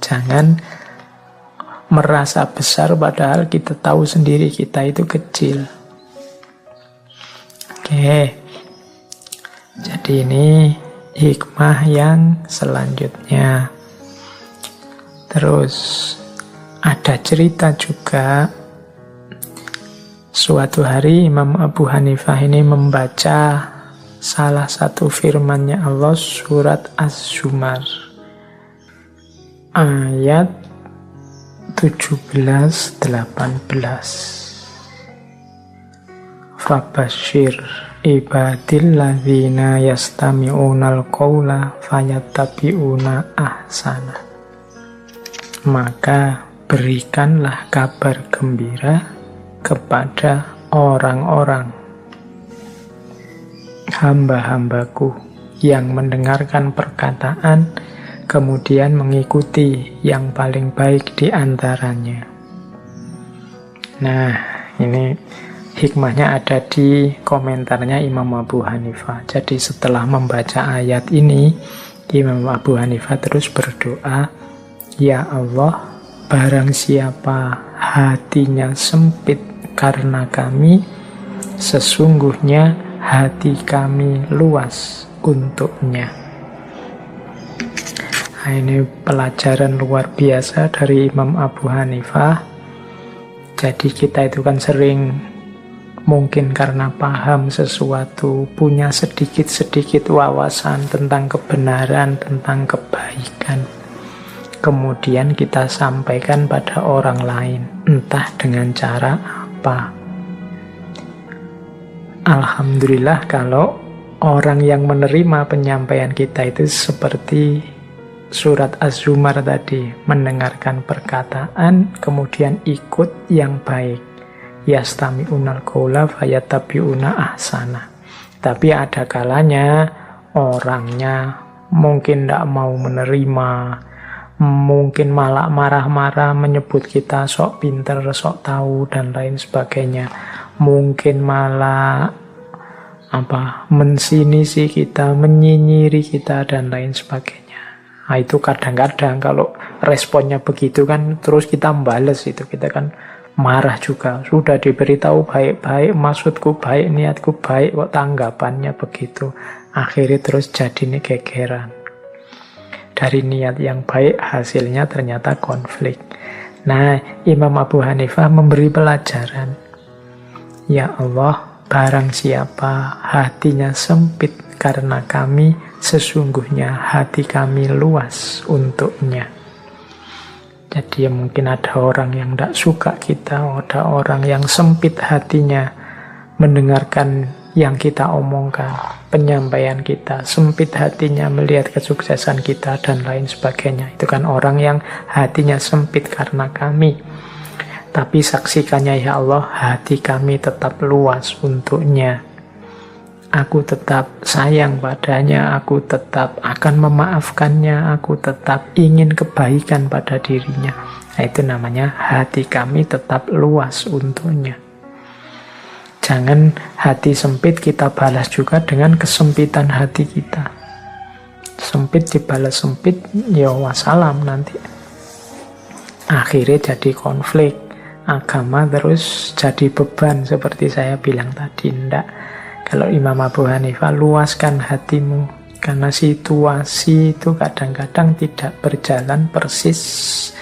Jangan merasa besar padahal kita tahu sendiri kita itu kecil. Oke. Jadi ini hikmah yang selanjutnya. Terus ada cerita juga. Suatu hari Imam Abu Hanifah ini membaca salah satu firman-Nya Allah, surat Az-Zumar ayat 17-18. Fabashir ibadilladzina yastami'unal qawla fayattabi'una ahsana. Maka berikanlah kabar gembira kepada orang-orang hamba-hambaku yang mendengarkan perkataan kemudian mengikuti yang paling baik di antaranya. Nah, ini hikmahnya ada di komentarnya Imam Abu Hanifah. Jadi setelah membaca ayat ini, Imam Abu Hanifah terus berdoa, ya Allah, barang siapa hatinya sempit karena kami, sesungguhnya hati kami luas untuknya. Nah, ini pelajaran luar biasa dari Imam Abu Hanifah. Jadi kita itu kan sering mungkin karena paham sesuatu, punya sedikit-sedikit wawasan tentang kebenaran, tentang kebaikan. Kemudian kita sampaikan pada orang lain, entah dengan cara apa. alhamdulillah kalau orang yang menerima penyampaian kita itu seperti surat Az-Zumar tadi, mendengarkan perkataan kemudian ikut yang baik. Yastami'unal qaula fayattabi'una ahsana. Tapi ada kalanya orangnya mungkin tidak mau menerima, mungkin malah marah-marah menyebut kita sok pinter, sok tahu dan lain sebagainya. Mungkin malah mensinisi kita, menyinyiri kita dan lain sebagainya. Nah, itu kadang-kadang kalau responnya begitu kan terus kita bales itu, kita kan marah juga. Sudah diberitahu baik-baik, maksudku baik, niatku baik, kok tanggapannya begitu. Akhirnya terus jadi ini gegeran. Dari niat yang baik hasilnya ternyata konflik. Nah, Imam Abu Hanifah memberi pelajaran. Ya Allah, barang siapa hatinya sempit karena kami, sesungguhnya hati kami luas untuknya. Jadi mungkin ada orang yang tidak suka kita, ada orang yang sempit hatinya mendengarkan yang kita omongkan, penyampaian kita, sempit hatinya melihat kesuksesan kita dan lain sebagainya. Itu kan orang yang hatinya sempit karena kami. Tapi saksikannya ya Allah, hati kami tetap luas untuknya. Aku tetap sayang padanya, aku tetap akan memaafkannya, aku tetap ingin kebaikan pada dirinya. Nah, itu namanya hati kami tetap luas untuknya. Jangan hati sempit kita balas juga dengan kesempitan hati kita. Sempit dibalas sempit, ya wassalam nanti. Akhirnya jadi konflik. Agama terus jadi beban seperti saya bilang tadi. Ndak. Kalau Imam Abu Hanifah, luaskan hatimu. Karena situasi itu kadang-kadang tidak berjalan persis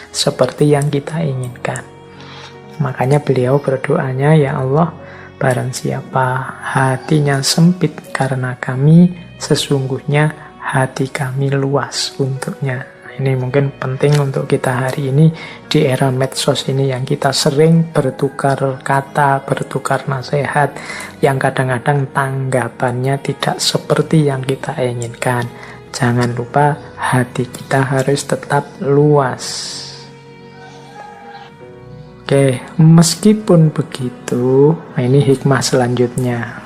seperti yang kita inginkan. Makanya beliau berdoanya, ya Allah, barang siapa hatinya sempit karena kami, sesungguhnya hati kami luas untuknya. Ini mungkin penting untuk kita hari ini di era medsos ini yang kita sering bertukar kata, bertukar nasihat, yang kadang-kadang tanggapannya tidak seperti yang kita inginkan. Jangan lupa hati kita harus tetap luas. Oke, meskipun begitu, ini hikmah selanjutnya.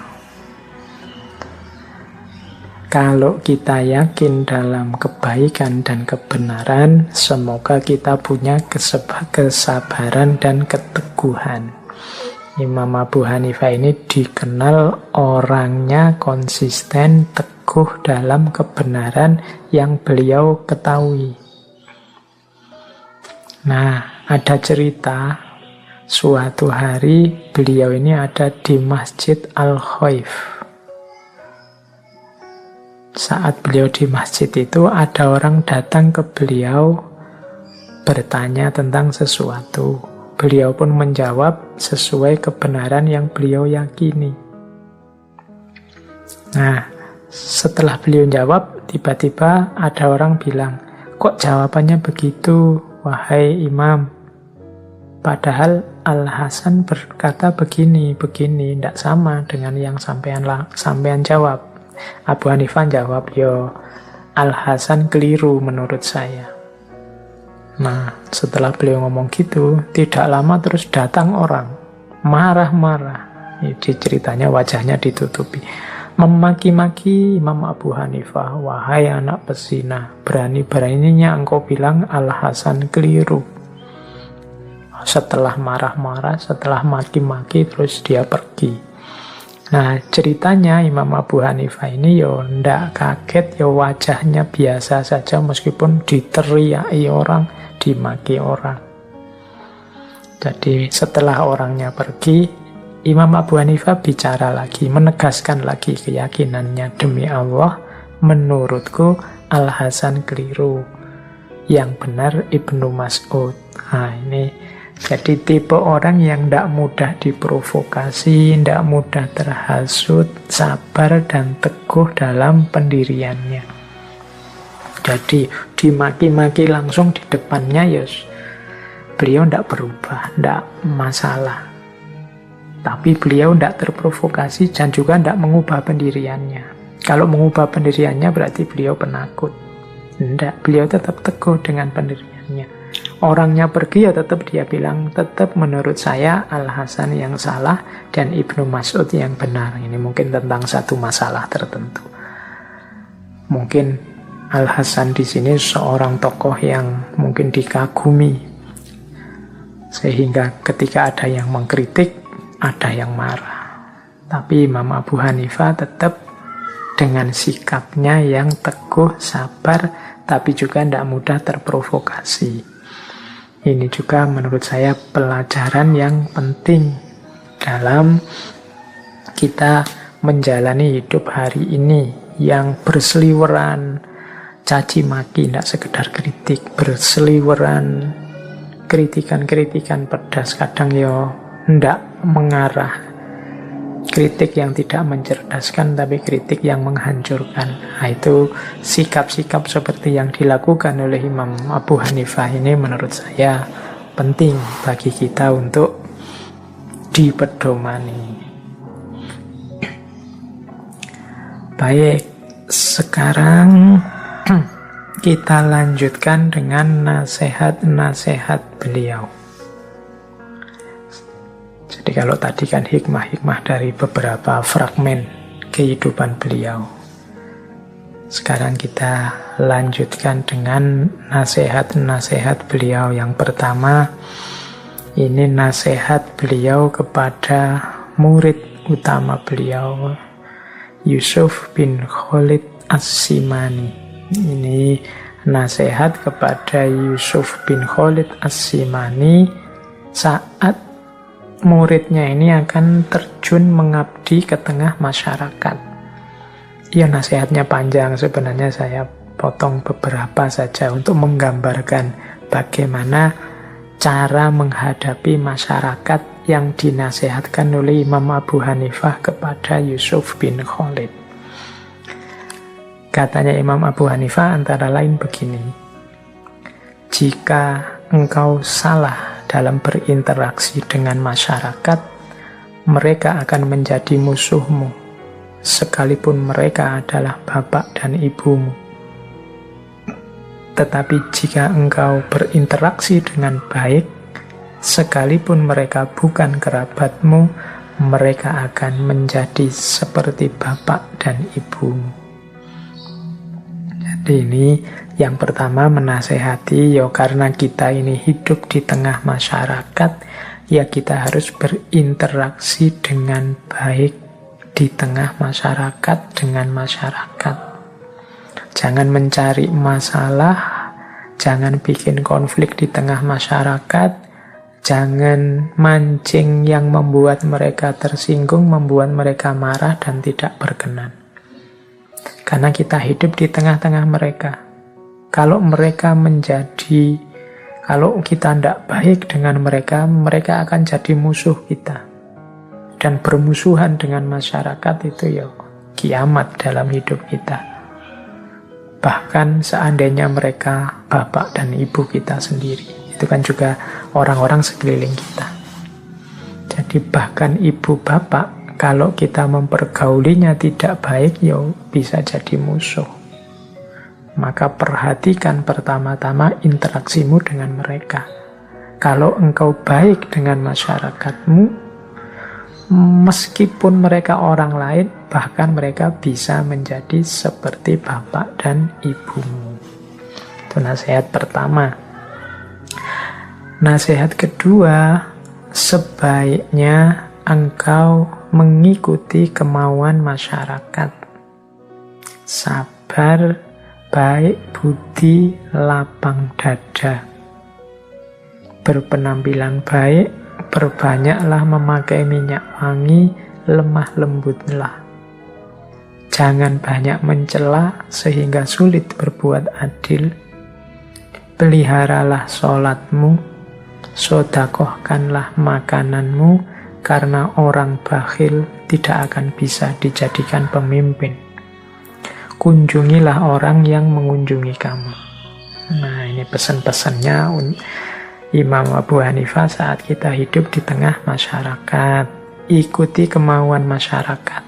Kalau kita yakin dalam kebaikan dan kebenaran, semoga kita punya kesabaran dan keteguhan. Imam Abu Hanifah ini dikenal orangnya konsisten, teguh dalam kebenaran yang beliau ketahui. Nah, ada cerita, suatu hari beliau ini ada di Masjid Al-Khaif. Saat beliau di masjid itu, ada orang datang ke beliau bertanya tentang sesuatu. Beliau pun menjawab sesuai kebenaran yang beliau yakini. Nah, setelah beliau jawab, tiba-tiba ada orang bilang, kok jawabannya begitu, wahai imam? Padahal Al-Hasan berkata begini, tidak sama dengan yang sampean jawab. Abu Hanifah jawab, yo Al-Hasan keliru menurut saya. Nah, setelah beliau ngomong gitu, tidak lama terus datang orang, marah-marah. Ini ceritanya wajahnya ditutupi. Memaki-maki Imam Abu Hanifah, wahai anak pesina, berani-beraninya engkau bilang Al-Hasan keliru. Setelah marah-marah, setelah maki-maki, terus dia pergi. Nah, ceritanya Imam Abu Hanifah ini ndak kaget, wajahnya biasa saja meskipun diteriaki orang, dimaki orang. Jadi setelah orangnya pergi, Imam Abu Hanifah bicara lagi, menegaskan lagi keyakinannya, demi Allah, menurutku Al-Hasan keliru. Yang benar Ibnu Mas'ud. Nah, ini jadi tipe orang yang tidak mudah diprovokasi, tidak mudah terhasut, sabar dan teguh dalam pendiriannya. Jadi dimaki-maki langsung di depannya, beliau tidak berubah, tidak masalah. Tapi beliau tidak terprovokasi dan juga tidak mengubah pendiriannya. Kalau mengubah pendiriannya berarti beliau penakut. Tidak, beliau tetap teguh dengan pendiriannya. Orangnya pergi ya tetap dia bilang, tetap menurut saya Al-Hasan yang salah dan Ibnu Mas'ud yang benar. Ini mungkin tentang satu masalah tertentu. Mungkin Al-Hasan di sini seorang tokoh yang mungkin dikagumi. Sehingga ketika ada yang mengkritik, ada yang marah. Tapi Imam Abu Hanifah tetap dengan sikapnya yang teguh, sabar, tapi juga tidak mudah terprovokasi. Ini juga menurut saya pelajaran yang penting dalam kita menjalani hidup hari ini, yang berseliweran caci maki, tidak sekedar kritik, berseliweran kritikan-kritikan pedas, kadang ya tidak mengarah, kritik yang tidak mencerdaskan tapi kritik yang menghancurkan. Nah, itu sikap-sikap seperti yang dilakukan oleh Imam Abu Hanifah ini menurut saya penting bagi kita untuk dipedomani. Baik, sekarang kita lanjutkan dengan nasihat-nasihat beliau. Jadi kalau tadi kan hikmah-hikmah dari beberapa fragmen kehidupan beliau. Sekarang kita lanjutkan dengan nasihat-nasihat beliau. Yang pertama, ini nasihat beliau kepada murid utama beliau, Yusuf bin Khalid As-Simani. Ini nasihat kepada Yusuf bin Khalid As-Simani saat muridnya ini akan terjun mengabdi ke tengah masyarakat. Ya, nasihatnya panjang, sebenarnya saya potong beberapa saja untuk menggambarkan bagaimana cara menghadapi masyarakat yang dinasihatkan oleh Imam Abu Hanifah kepada Yusuf bin Khalid. Katanya Imam Abu Hanifah antara lain begini: jika engkau salah dalam berinteraksi dengan masyarakat, mereka akan menjadi musuhmu, sekalipun mereka adalah bapak dan ibumu. Tetapi jika engkau berinteraksi dengan baik, sekalipun mereka bukan kerabatmu, mereka akan menjadi seperti bapak dan ibumu. Jadi ini yang pertama menasehati, ya karena kita ini hidup di tengah masyarakat, ya kita harus berinteraksi dengan baik di tengah masyarakat, dengan masyarakat. Jangan mencari masalah, jangan bikin konflik di tengah masyarakat, jangan mancing yang membuat mereka tersinggung, membuat mereka marah dan tidak berkenan. Karena kita hidup di tengah-tengah mereka. Kalau kita tidak baik dengan mereka, mereka akan jadi musuh kita. Dan bermusuhan dengan masyarakat itu ya kiamat dalam hidup kita. Bahkan seandainya mereka bapak dan ibu kita sendiri, itu kan juga orang-orang sekeliling kita. Jadi bahkan ibu bapak, kalau kita mempergaulinya tidak baik, ya bisa jadi musuh. Maka perhatikan pertama-tama interaksimu dengan mereka. Kalau engkau baik dengan masyarakatmu, meskipun mereka orang lain, bahkan mereka bisa menjadi seperti bapak dan ibumu. Itu nasihat pertama. Nasihat kedua, sebaiknya engkau mengikuti kemauan masyarakat. Sabar, baik budi, lapang dada. Berpenampilan baik, berbanyaklah memakai minyak wangi, lemah lembutlah. Jangan banyak mencela sehingga sulit berbuat adil. Peliharalah sholatmu, sedekahkanlah makananmu, karena orang bakhil tidak akan bisa dijadikan pemimpin. Kunjungilah orang yang mengunjungi kamu. Nah, ini pesan-pesannya Imam Abu Hanifah saat kita hidup di tengah masyarakat. ikuti kemauan masyarakat.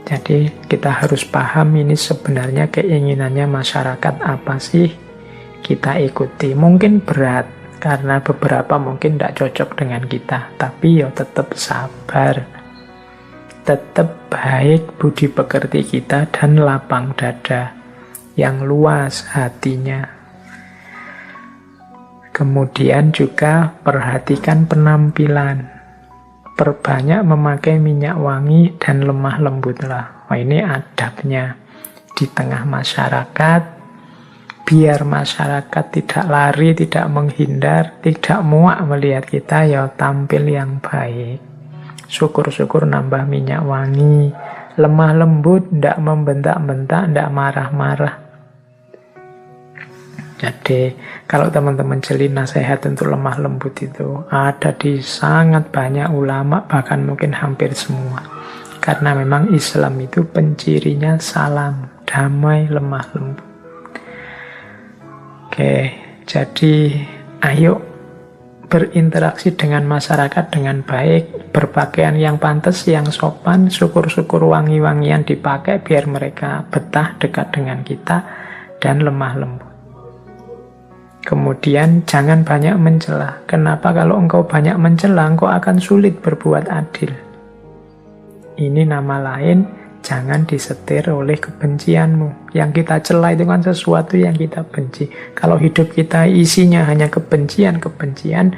Jadi kita harus paham ini sebenarnya keinginannya masyarakat apa sih, kita ikuti. Mungkin berat, karena beberapa mungkin tidak cocok dengan kita. Tapi ya tetap sabar, tetap baik budi pekerti kita dan lapang dada, yang luas hatinya. Kemudian juga perhatikan penampilan. Perbanyak memakai minyak wangi dan lemah lembutlah. Wah, ini adabnya di tengah masyarakat, biar masyarakat tidak lari, tidak menghindar, tidak muak melihat kita, ya tampil yang baik. Syukur-syukur nambah minyak wangi, lemah lembut, tidak membentak-bentak, tidak marah-marah. Jadi kalau teman-teman jeli nasihat untuk lemah lembut itu ada di sangat banyak ulama, bahkan mungkin hampir semua. Karena memang Islam itu pencirinya salam, damai, lemah lembut. Oke, jadi ayo berinteraksi dengan masyarakat dengan baik, berpakaian yang pantas, yang sopan, syukur-syukur wangi-wangian dipakai biar mereka betah dekat dengan kita dan lemah lembut. Kemudian jangan banyak mencela. Kenapa? Kalau engkau banyak mencela, engkau akan sulit berbuat adil. Ini nama lain, jangan disetir oleh kebencianmu. Yang kita cela itu kan sesuatu yang kita benci. Kalau hidup kita isinya hanya kebencian-kebencian,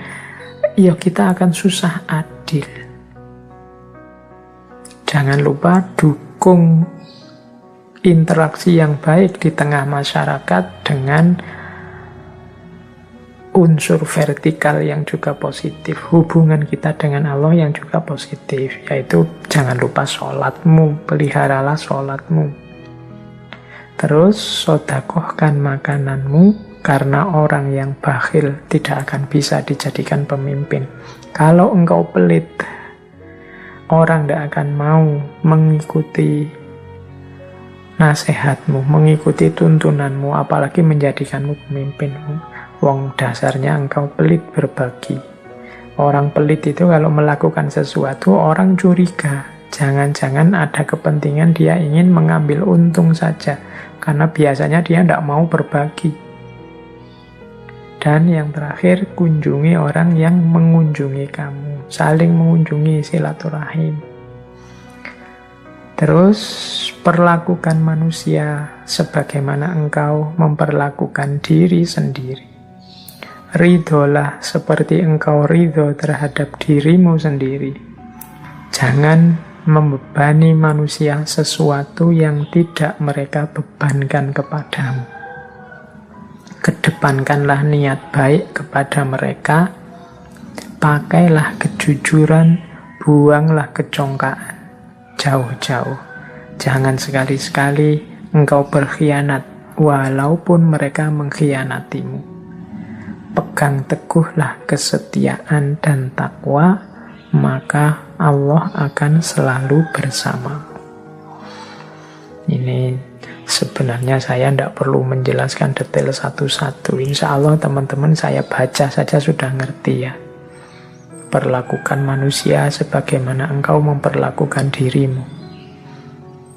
ya kita akan susah adil. Jangan lupa dukung interaksi yang baik di tengah masyarakat dengan unsur vertikal yang juga positif, hubungan kita dengan Allah yang juga positif, yaitu jangan lupa sholatmu, peliharalah sholatmu. Terus sodakohkan makananmu, karena orang yang bakhil tidak akan bisa dijadikan pemimpin. Kalau engkau pelit, orang tidak akan mau mengikuti nasihatmu, mengikuti tuntunanmu, apalagi menjadikanmu pemimpinmu. Wong dasarnya engkau pelit berbagi. Orang pelit itu kalau melakukan sesuatu, orang curiga. Jangan-jangan ada kepentingan dia ingin mengambil untung saja. Karena biasanya dia tidak mau berbagi. Dan yang terakhir, kunjungi orang yang mengunjungi kamu. Saling mengunjungi, silaturahim. Terus perlakukan manusia sebagaimana engkau memperlakukan diri sendiri. Ridholah seperti engkau ridho terhadap dirimu sendiri. Jangan membebani manusia sesuatu yang tidak mereka bebankan kepadamu. Kedepankanlah niat baik kepada mereka. Pakailah kejujuran, buanglah kecongkaan. Jauh-jauh. Jangan sekali-sekali engkau berkhianat, walaupun mereka mengkhianatimu. Pegang teguhlah kesetiaan dan takwa, maka Allah akan selalu bersamamu. Ini sebenarnya saya tidak perlu menjelaskan detail satu-satu. Insya Allah teman-teman saya baca saja sudah ngerti ya. Perlakukan manusia sebagaimana engkau memperlakukan dirimu.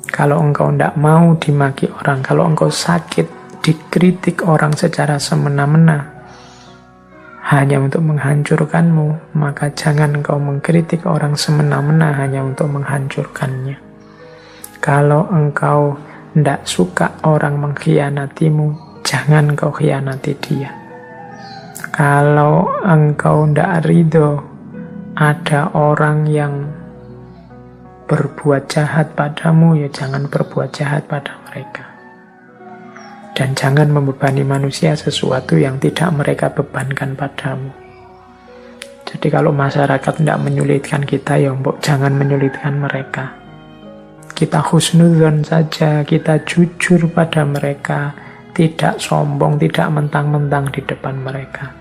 Kalau engkau tidak mau dimaki orang, kalau engkau sakit, dikritik orang secara semena-mena, hanya untuk menghancurkanmu, maka jangan engkau mengkritik orang semena-mena hanya untuk menghancurkannya. Kalau engkau tidak suka orang mengkhianatimu, jangan engkau khianati dia. Kalau engkau tidak ridho ada orang yang berbuat jahat padamu, ya jangan berbuat jahat pada mereka. Dan jangan membebani manusia sesuatu yang tidak mereka bebankan padamu. Jadi kalau masyarakat tidak menyulitkan kita, ya mbok jangan menyulitkan mereka. Kita husnudzon saja, kita jujur pada mereka, tidak sombong, tidak mentang-mentang di depan mereka.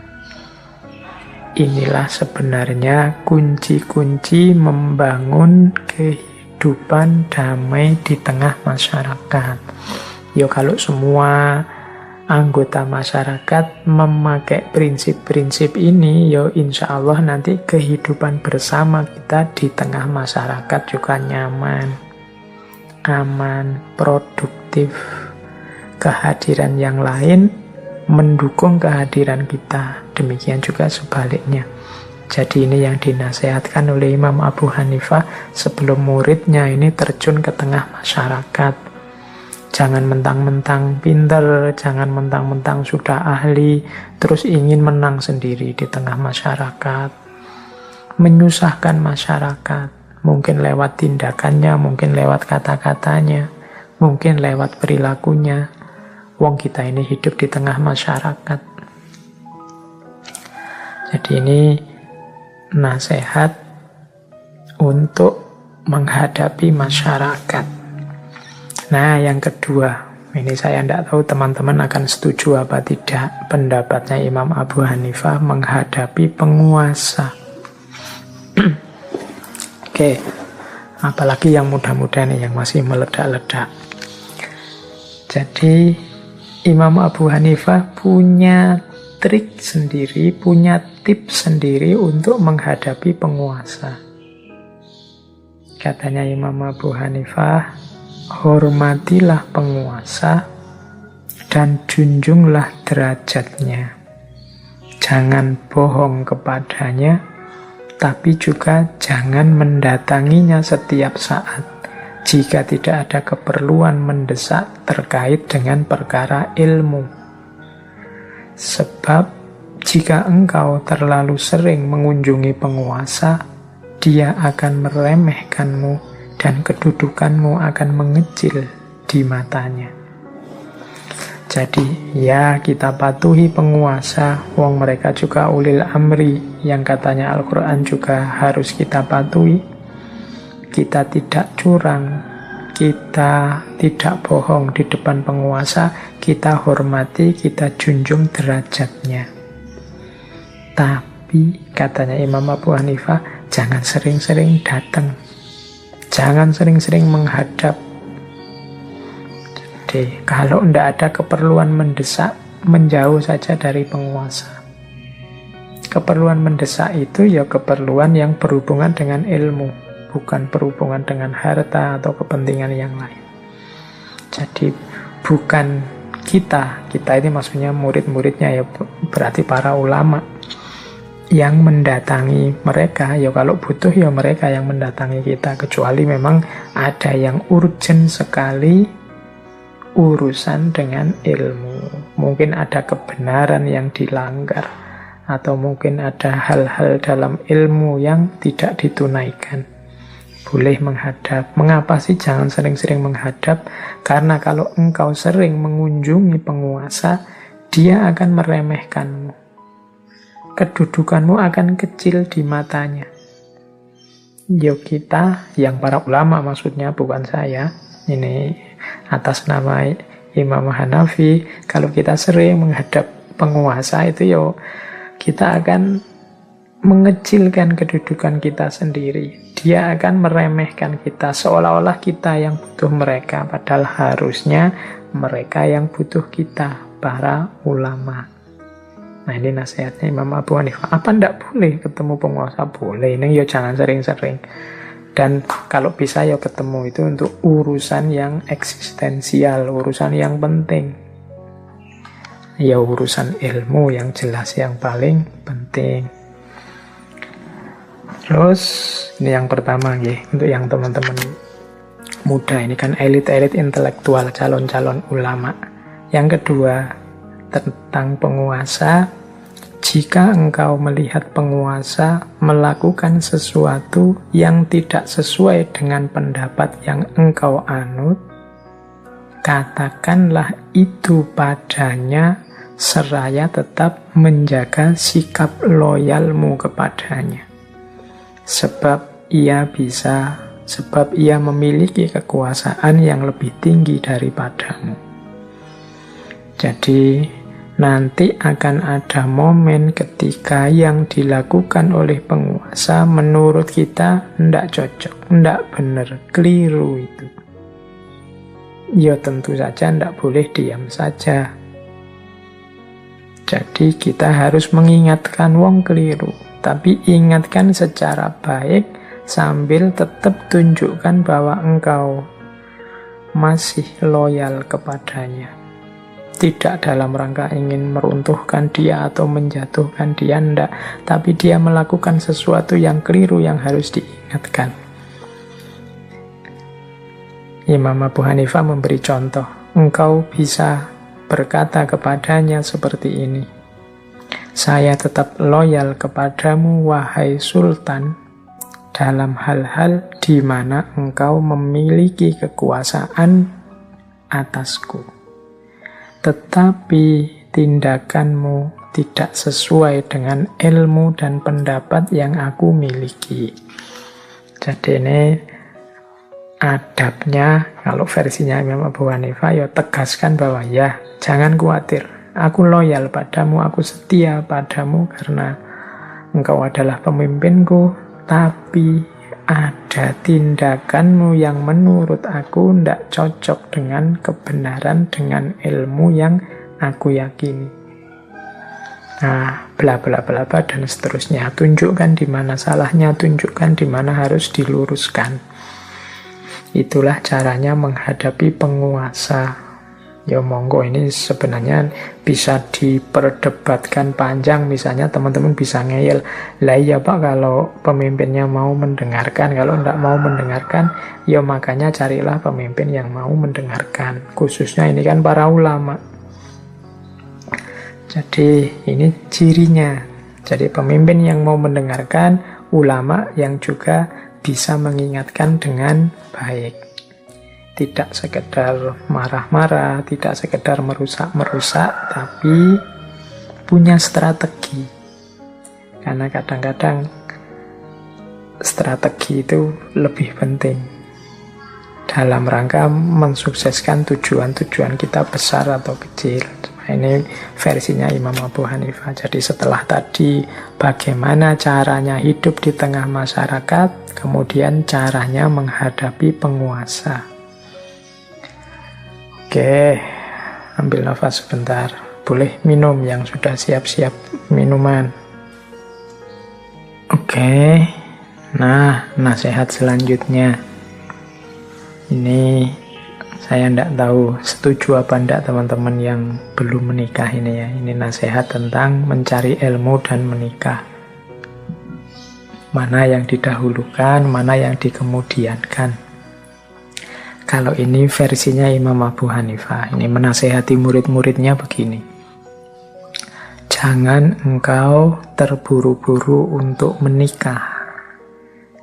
Inilah sebenarnya kunci-kunci membangun kehidupan damai di tengah masyarakat. Ya kalau semua anggota masyarakat memakai prinsip-prinsip ini, ya insya Allah nanti kehidupan bersama kita di tengah masyarakat juga nyaman, aman, produktif. Kehadiran yang lain mendukung kehadiran kita. Demikian juga sebaliknya. Jadi ini yang dinasehatkan oleh Imam Abu Hanifah sebelum muridnya ini terjun ke tengah masyarakat. Jangan mentang-mentang pinter, jangan mentang-mentang sudah ahli, terus ingin menang sendiri di tengah masyarakat. Menyusahkan masyarakat, mungkin lewat tindakannya, mungkin lewat kata-katanya, mungkin lewat perilakunya. Wong kita ini hidup di tengah masyarakat. Jadi ini nasihat untuk menghadapi masyarakat. Nah, yang kedua, ini saya tidak tahu teman-teman akan setuju apa tidak pendapatnya Imam Abu Hanifah menghadapi penguasa. Oke, apalagi yang muda-muda nih, yang masih meledak-ledak. Jadi, Imam Abu Hanifah punya trik sendiri, punya tips sendiri untuk menghadapi penguasa. Katanya Imam Abu Hanifah, hormatilah penguasa dan junjunglah derajatnya. Jangan bohong kepadanya, tapi juga jangan mendatanginya setiap saat jika tidak ada keperluan mendesak terkait dengan perkara ilmu. Sebab jika engkau terlalu sering mengunjungi penguasa, dia akan meremehkanmu dan kedudukanmu akan mengecil di matanya. Jadi ya kita patuhi penguasa, wong mereka juga ulil amri, yang katanya Al-Quran juga harus kita patuhi. Kita tidak curang, kita tidak bohong di depan penguasa, kita hormati, kita junjung derajatnya. Tapi katanya Imam Abu Hanifah, jangan sering-sering datang. Jangan sering-sering menghadap. Jadi, kalau tidak ada keperluan mendesak, menjauh saja dari penguasa. Keperluan mendesak itu ya keperluan yang berhubungan dengan ilmu, bukan berhubungan dengan harta atau kepentingan yang lain. Jadi, bukan kita ini maksudnya murid-muridnya, ya berarti para ulama yang mendatangi mereka. Ya kalau butuh ya mereka yang mendatangi kita, kecuali memang ada yang urgent sekali urusan dengan ilmu, mungkin ada kebenaran yang dilanggar, atau mungkin ada hal-hal dalam ilmu yang tidak ditunaikan, boleh menghadap. Mengapa sih jangan sering-sering menghadap? Karena kalau engkau sering mengunjungi penguasa, dia akan meremehkanmu, kedudukanmu akan kecil di matanya. Yuk kita, yang para ulama maksudnya, bukan saya, ini atas nama Imam Hanafi, kalau kita sering menghadap penguasa itu yuk kita akan mengecilkan kedudukan kita sendiri. Dia akan meremehkan kita, seolah-olah kita yang butuh mereka, padahal harusnya mereka yang butuh kita, para ulama. Nah ini nasihatnya Imam Abu Hanifah. Apa ndak boleh ketemu penguasa? Boleh, ini ya jangan sering-sering. Dan kalau bisa ya ketemu itu untuk urusan yang eksistensial, urusan yang penting. Ya urusan ilmu yang jelas, yang paling penting. Terus ini yang pertama ya, untuk yang teman-teman muda, ini kan elit-elit intelektual, calon-calon ulama. Yang kedua, tentang penguasa, jika engkau melihat penguasa melakukan sesuatu yang tidak sesuai dengan pendapat yang engkau anut, katakanlah itu padanya seraya tetap menjaga sikap loyalmu kepadanya. Sebab ia memiliki kekuasaan yang lebih tinggi daripadamu. Jadi nanti akan ada momen ketika yang dilakukan oleh penguasa menurut kita tidak cocok, tidak benar, keliru itu. Ya tentu saja tidak boleh diam saja. Jadi kita harus mengingatkan wong keliru, tapi ingatkan secara baik sambil tetap tunjukkan bahwa engkau masih loyal kepadanya. Tidak dalam rangka ingin meruntuhkan dia atau menjatuhkan dia, enggak. Tapi dia melakukan sesuatu yang keliru yang harus diingatkan. Imam Abu Hanifah memberi contoh. Engkau bisa berkata kepadanya seperti ini, saya tetap loyal kepadamu, wahai Sultan, dalam hal-hal di mana engkau memiliki kekuasaan atasku. Tetapi tindakanmu tidak sesuai dengan ilmu dan pendapat yang aku miliki. Jadi ini adabnya, kalau versinya Imam Abu Hanifah, ya tegaskan bahwa ya, jangan khawatir, aku loyal padamu, aku setia padamu karena engkau adalah pemimpinku, tapi ada tindakanmu yang menurut aku tidak cocok dengan kebenaran, dengan ilmu yang aku yakini. Nah, bla bla bla bla dan seterusnya. Tunjukkan di mana salahnya, tunjukkan di mana harus diluruskan. Itulah caranya menghadapi penguasa. Ya monggo, ini sebenarnya bisa diperdebatkan panjang. Misalnya teman-teman bisa ngeyel, lah iya Pak, kalau pemimpinnya mau mendengarkan, kalau tidak mau mendengarkan, ya makanya carilah pemimpin yang mau mendengarkan. Khususnya ini kan para ulama. Jadi ini cirinya. Jadi pemimpin yang mau mendengarkan, ulama yang juga bisa mengingatkan dengan baik. Tidak sekedar marah-marah, tidak sekedar merusak-merusak, tapi punya strategi. Karena kadang-kadang strategi itu lebih penting dalam rangka mensukseskan tujuan-tujuan kita besar atau kecil. Ini versinya Imam Abu Hanifah. Jadi setelah tadi bagaimana caranya hidup di tengah masyarakat, kemudian caranya menghadapi penguasa. Oke, ambil nafas sebentar. Boleh minum yang sudah siap-siap minuman. Oke, nah nasihat selanjutnya. Ini saya tidak tahu setuju apa tidak teman-teman yang belum menikah ini ya. Ini nasihat tentang mencari ilmu dan menikah. Mana yang didahulukan, mana yang dikemudiankan. Kalau ini versinya Imam Abu Hanifah. Ini menasehati murid-muridnya begini. Jangan engkau terburu-buru untuk menikah,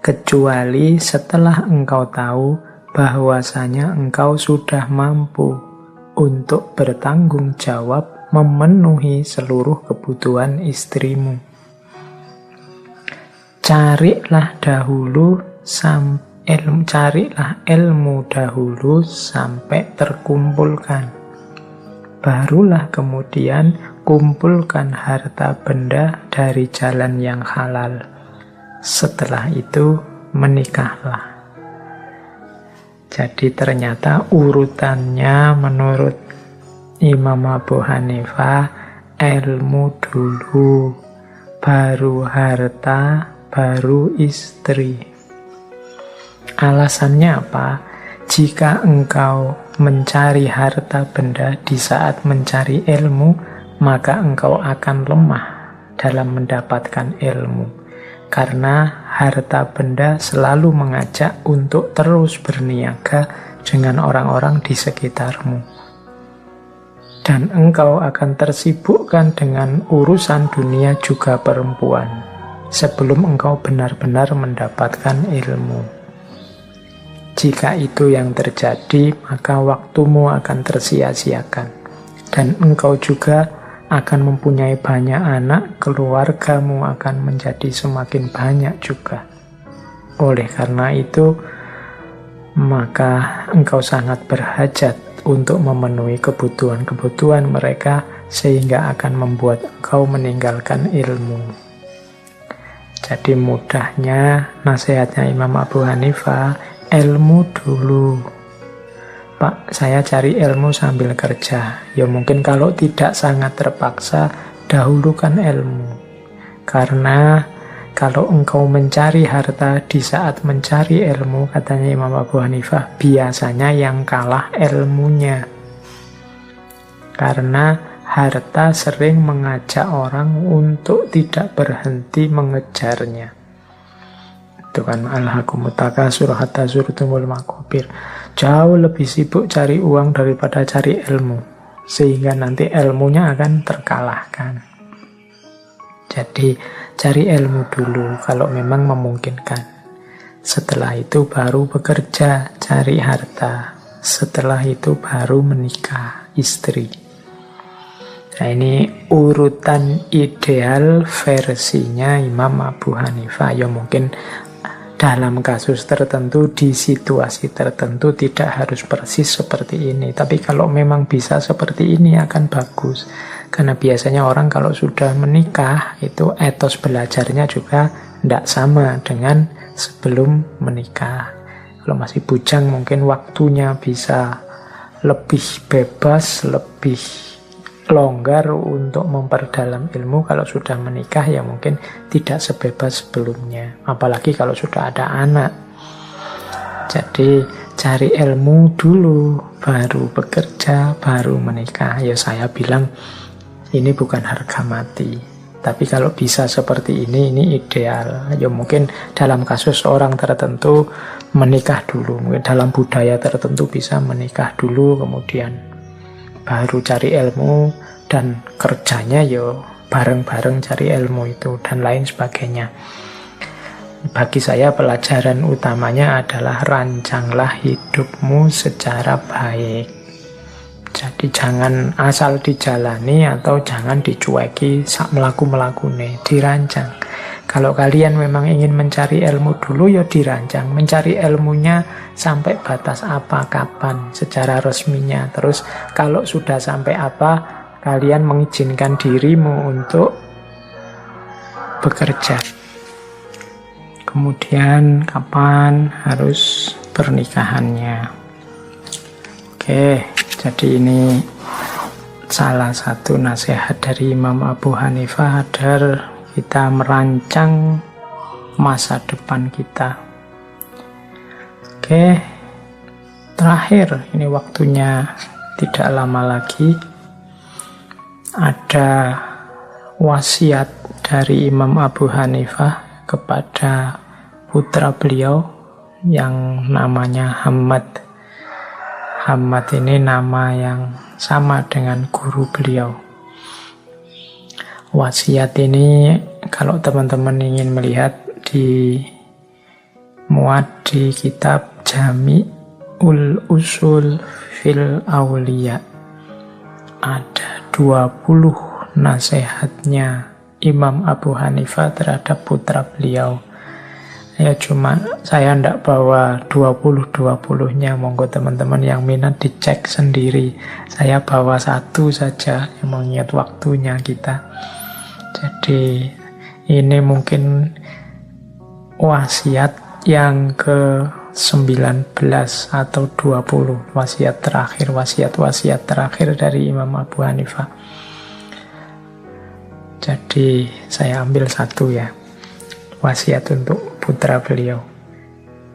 kecuali setelah engkau tahu bahwasanya engkau sudah mampu untuk bertanggung jawab memenuhi seluruh kebutuhan istrimu. Carilah ilmu dahulu sampai terkumpulkan. Barulah kemudian kumpulkan harta benda dari jalan yang halal. Setelah itu menikahlah. Jadi ternyata urutannya menurut Imam Abu Hanifah, ilmu dulu, baru harta, baru istri. Alasannya apa? Jika engkau mencari harta benda di saat mencari ilmu, maka engkau akan lemah dalam mendapatkan ilmu. Karena harta benda selalu mengajak untuk terus berniaga dengan orang-orang di sekitarmu. Dan engkau akan tersibukkan dengan urusan dunia juga perempuan sebelum engkau benar-benar mendapatkan ilmu. Jika itu yang terjadi, maka waktumu akan tersia-siakan. Dan engkau juga akan mempunyai banyak anak, keluargamu akan menjadi semakin banyak juga. Oleh karena itu, maka engkau sangat berhajat untuk memenuhi kebutuhan-kebutuhan mereka, sehingga akan membuat engkau meninggalkan ilmu. Jadi mudahnya nasihatnya Imam Abu Hanifah, ilmu dulu. Pak, saya cari ilmu sambil kerja. Ya mungkin kalau tidak sangat terpaksa, dahulukan ilmu. Karena kalau engkau mencari harta di saat mencari ilmu, katanya Imam Abu Hanifah, biasanya yang kalah ilmunya. Karena harta sering mengajak orang untuk tidak berhenti mengejarnya. Itu kan alhaakumut takasur hatta zurtumul maqabir. Jauh lebih sibuk cari uang daripada cari ilmu, sehingga nanti ilmunya akan terkalahkan. Jadi cari ilmu dulu kalau memang memungkinkan. Setelah itu baru bekerja, cari harta. Setelah itu baru menikah, istri. Nah, ini urutan ideal versinya Imam Abu Hanifah. Ya mungkin dalam kasus tertentu, di situasi tertentu tidak harus persis seperti ini. Tapi kalau memang bisa seperti ini akan bagus. Karena biasanya orang kalau sudah menikah, itu etos belajarnya juga tidak sama dengan sebelum menikah. Kalau masih bujang mungkin waktunya bisa lebih bebas, lebih longgar untuk memperdalam ilmu. Kalau sudah menikah ya mungkin tidak sebebas sebelumnya. Apalagi kalau sudah ada anak. Jadi cari ilmu dulu, baru bekerja, baru menikah. Ya saya bilang ini bukan harga mati. Tapi kalau bisa seperti ini ideal. Ya mungkin dalam kasus orang tertentu menikah dulu. Mungkin dalam budaya tertentu bisa menikah dulu, kemudian baru cari ilmu, dan kerjanya ya bareng-bareng cari ilmu itu, dan lain sebagainya. Bagi saya pelajaran utamanya adalah rancanglah hidupmu secara baik. Jadi jangan asal dijalani atau jangan dicueki sak melaku-melakune, dirancang. Kalau kalian memang ingin mencari ilmu dulu ya dirancang. Mencari ilmunya sampai batas apa, kapan, secara resminya. Terus kalau sudah sampai apa, kalian mengizinkan dirimu untuk bekerja. Kemudian kapan harus pernikahannya. Oke, jadi ini salah satu nasihat dari Imam Abu Hanifah agar kita merancang masa depan kita. Oke, terakhir, ini waktunya tidak lama lagi. Ada wasiat dari Imam Abu Hanifah kepada putra beliau yang namanya Hammad. Hammad ini nama yang sama dengan guru beliau. Wasiat ini kalau teman-teman ingin melihat muat di kitab Jami'ul Usul fil Auliya. Ada 20 nasihatnya Imam Abu Hanifah terhadap putra beliau. Ya cuma saya tidak bawa 20-20-nya, monggo teman-teman yang minat dicek sendiri. Saya bawa satu saja yang mengingat waktunya kita. Jadi ini mungkin wasiat yang ke-19 atau 20, wasiat terakhir, wasiat terakhir dari Imam Abu Hanifah. Jadi saya ambil satu ya, wasiat untuk putra beliau.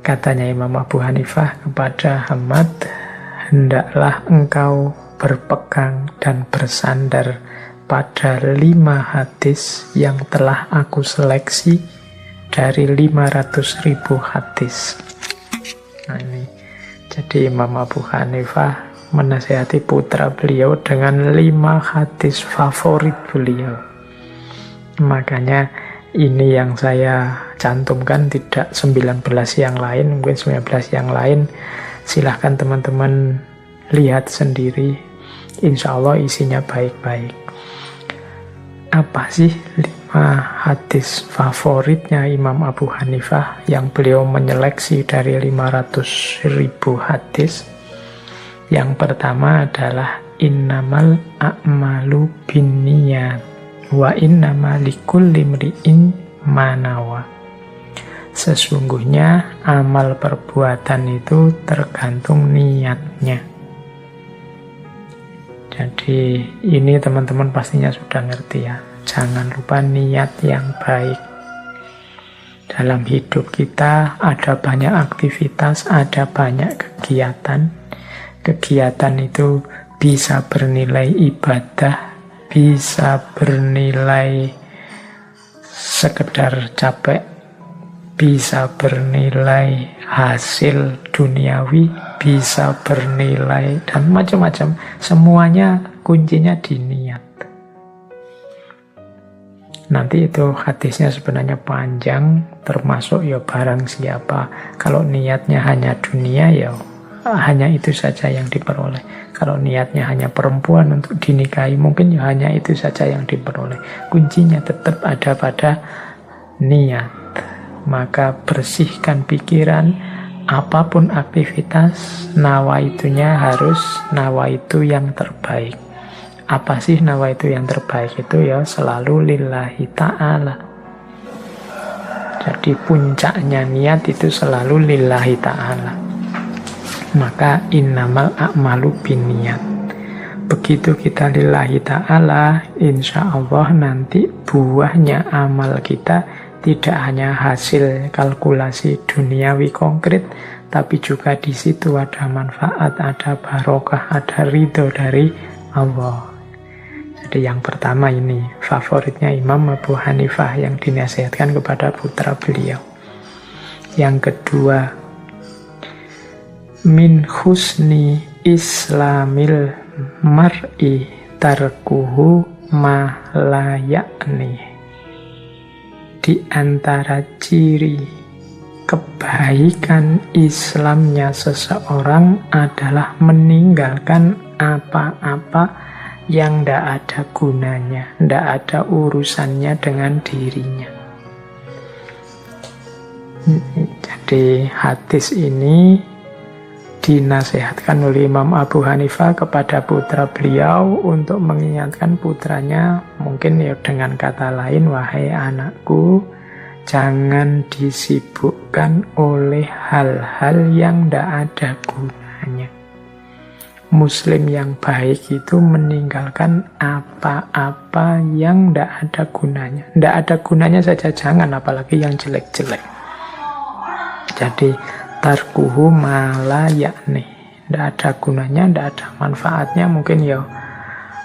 Katanya Imam Abu Hanifah kepada Hammad, hendaklah engkau berpegang dan bersandar pada 5 hadis yang telah aku seleksi dari 500.000 hadis. Nah ini, jadi Imam Abu Hanifah menasihati putra beliau dengan 5 hadis favorit beliau. Makanya ini yang saya cantumkan, tidak 19 yang lain, mungkin 19 yang lain. Silahkan teman-teman lihat sendiri. Insya Allah isinya baik-baik. Apa sih 5 hadis favoritnya Imam Abu Hanifah yang beliau menyeleksi dari 500.000 hadis? Yang pertama adalah innamal a'malu binniyat wa innama likulli imri'in ma nawa. Sesungguhnya amal perbuatan itu tergantung niatnya. Jadi ini teman-teman pastinya sudah ngerti ya. Jangan lupa niat yang baik. Dalam hidup kita ada banyak aktivitas, ada banyak kegiatan. Kegiatan itu bisa bernilai ibadah, bisa bernilai sekedar capek, bisa bernilai hasil duniawi, bisa bernilai dan macam-macam. Semuanya kuncinya di niat. Nanti itu hadisnya sebenarnya panjang, termasuk ya barang siapa. Kalau niatnya hanya dunia, ya hanya itu saja yang diperoleh. Kalau niatnya hanya perempuan untuk dinikahi, mungkin ya hanya itu saja yang diperoleh. Kuncinya tetap ada pada niat. Maka bersihkan pikiran, apapun aktivitas, nawaitunya harus nawaitu yang terbaik. Apa sih nawaitu yang terbaik itu? Ya selalu lillahi ta'ala. Jadi puncaknya niat itu selalu lillahi ta'ala. Maka innamal a'malu binniyat. Begitu kita lillahi ta'ala, insya Allah nanti buahnya amal kita tidak hanya hasil kalkulasi duniawi konkret, tapi juga di situ ada manfaat, ada barokah, ada ridho dari Allah. Jadi yang pertama ini favoritnya Imam Abu Hanifah yang dinasihatkan kepada putra beliau. Yang kedua, min husni islamil mar'i tarkuhu ma la ya'ni. Di antara ciri kebaikan Islamnya seseorang adalah meninggalkan apa-apa yang tidak ada gunanya, tidak ada urusannya dengan dirinya. Jadi hadis ini dinasihatkan oleh Imam Abu Hanifah kepada putra beliau untuk mengingatkan putranya, mungkin ya dengan kata lain, wahai anakku, jangan disibukkan oleh hal-hal yang tidak ada gunanya. Muslim yang baik itu meninggalkan apa-apa yang tidak ada gunanya. Tidak ada gunanya saja jangan, apalagi yang jelek-jelek. Jadi tarkuhu mala yakni, tidak ada gunanya, tidak ada manfaatnya, mungkin ya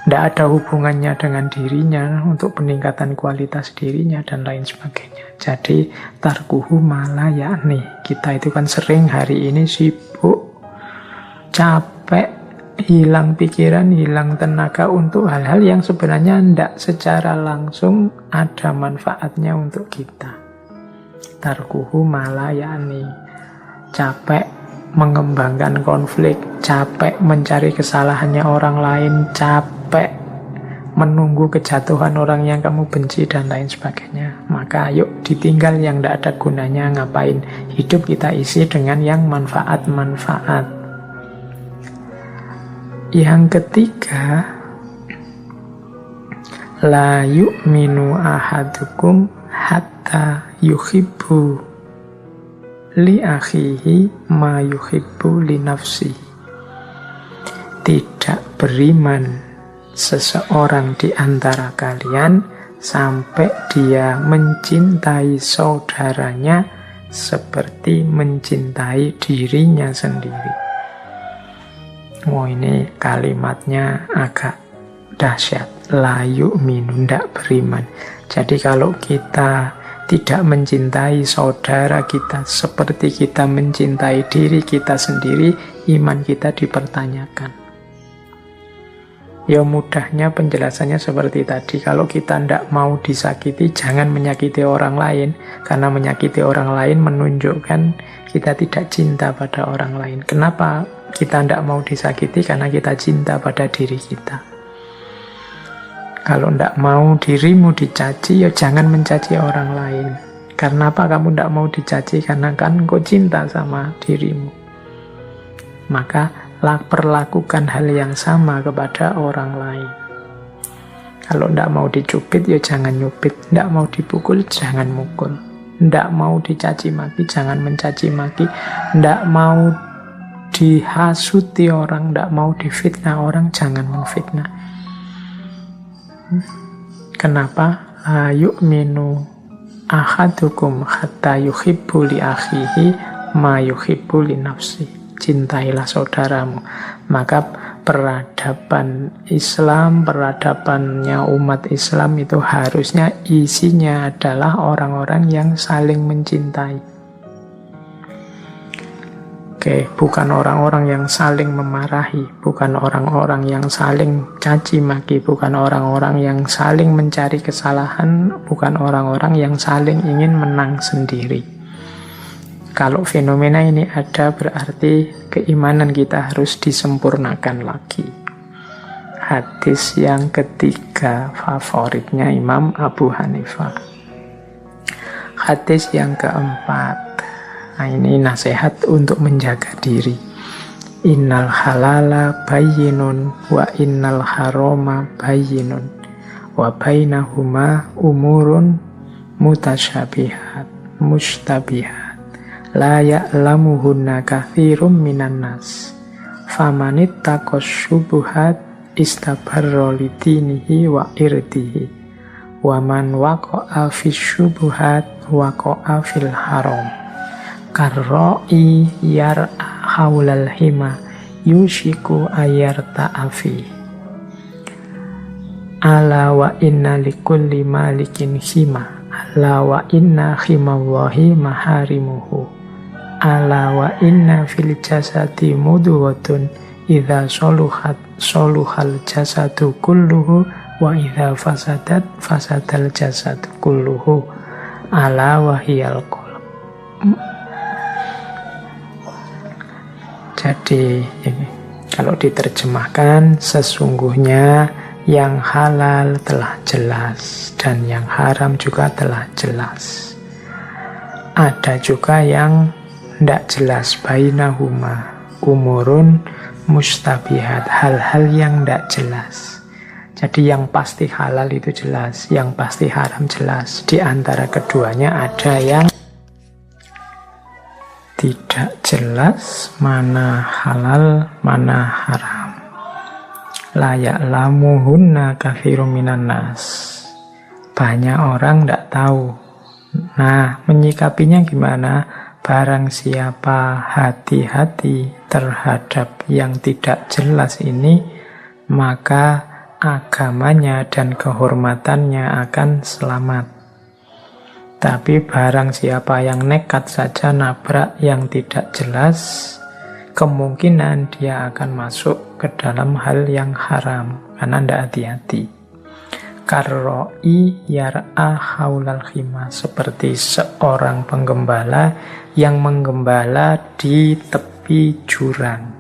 tidak ada hubungannya dengan dirinya untuk peningkatan kualitas dirinya dan lain sebagainya. Jadi tarkuhu mala yakni, kita itu kan sering hari ini sibuk, capek, hilang pikiran, hilang tenaga untuk hal-hal yang sebenarnya tidak secara langsung ada manfaatnya untuk kita. Tarkuhu mala yakni, capek mengembangkan konflik, capek mencari kesalahannya orang lain, capek menunggu kejatuhan orang yang kamu benci dan lain sebagainya. Maka yuk ditinggal yang tidak ada gunanya. Ngapain hidup kita isi dengan yang manfaat-manfaat. Yang ketiga, la yu'minu ahadukum hatta yuhibbu li akhihi ma yuhibbu li nafsi. Tidak beriman seseorang di antara kalian sampai dia mencintai saudaranya seperti mencintai dirinya sendiri. Ini kalimatnya agak dahsyat. La yu'minu, tidak beriman. Jadi kalau kita tidak mencintai saudara kita seperti kita mencintai diri kita sendiri, iman kita dipertanyakan. Ya mudahnya penjelasannya seperti tadi. Kalau kita tidak mau disakiti, jangan menyakiti orang lain. Karena menyakiti orang lain menunjukkan kita tidak cinta pada orang lain. Kenapa kita tidak mau disakiti? Karena kita cinta pada diri kita. Kalau tidak mau dirimu dicaci, ya jangan mencaci orang lain. Karena apa kamu tidak mau dicaci? Karena kan kau cinta sama dirimu. Maka perlakukan hal yang sama kepada orang lain. Kalau tidak mau dicubit, ya jangan nyubit. Tidak mau dipukul, jangan mukul. Tidak mau dicaci maki, jangan mencaci maki. Tidak mau dihasuti orang, tidak mau difitnah orang, jangan menfitnah. Kenapa? La yu'minu ahadukum hatta yuhibbu li akhihi ma yuhibbu li nafsi. Cintailah saudaramu. Maka peradaban Islam, peradabannya umat Islam itu harusnya isinya adalah orang-orang yang saling mencintai. Oke, bukan orang-orang yang saling memarahi, bukan orang-orang yang saling caci maki, bukan orang-orang yang saling mencari kesalahan, bukan orang-orang yang saling ingin menang sendiri. Kalau fenomena ini ada, berarti keimanan kita harus disempurnakan lagi. Hadis yang ketiga favoritnya Imam Abu Hanifah. Hadis yang keempat. Nah, ini nasihat untuk menjaga diri. Innal halala bayyinun wa innal harama bayyinun wa bainahuma umurun mutasyabihat mustabihat la ya'lamuhunna katsirum minan nas famanittaqas syubuhat istabarra lidinihi wa irdihi wa man waqa'a fis syubuhat waqa'a fil haram. Karro'i yar'a haulal hima yushiku ayar ta'afi. Ala wa inna likulli malikin hima. Ala wa inna himallahi maharimuhu. Ala wa inna fil jasadi mudghotun idza soluhal jasadu kulluhu wa idza fasadat fasadal jasadu kulluhu. Ala wa hiyal qalb. Jadi ini, kalau diterjemahkan, sesungguhnya yang halal telah jelas dan yang haram juga telah jelas. Ada juga yang tidak jelas, bainahuma umurun mustabihat, hal-hal yang tidak jelas. Jadi yang pasti halal itu jelas, yang pasti haram jelas. Di antara keduanya ada yang tidak jelas, mana halal, mana haram. La ya'lamuhunna katsirum minan nas. Banyak orang tidak tahu. Nah, menyikapinya gimana? Barang siapa hati-hati terhadap yang tidak jelas ini, maka agamanya dan kehormatannya akan selamat. Tapi barang siapa yang nekat saja nabrak yang tidak jelas, kemungkinan dia akan masuk ke dalam hal yang haram karena tidak hati-hati. Karro'i yar'a haulal khimah, seperti seorang penggembala yang menggembala di tepi jurang.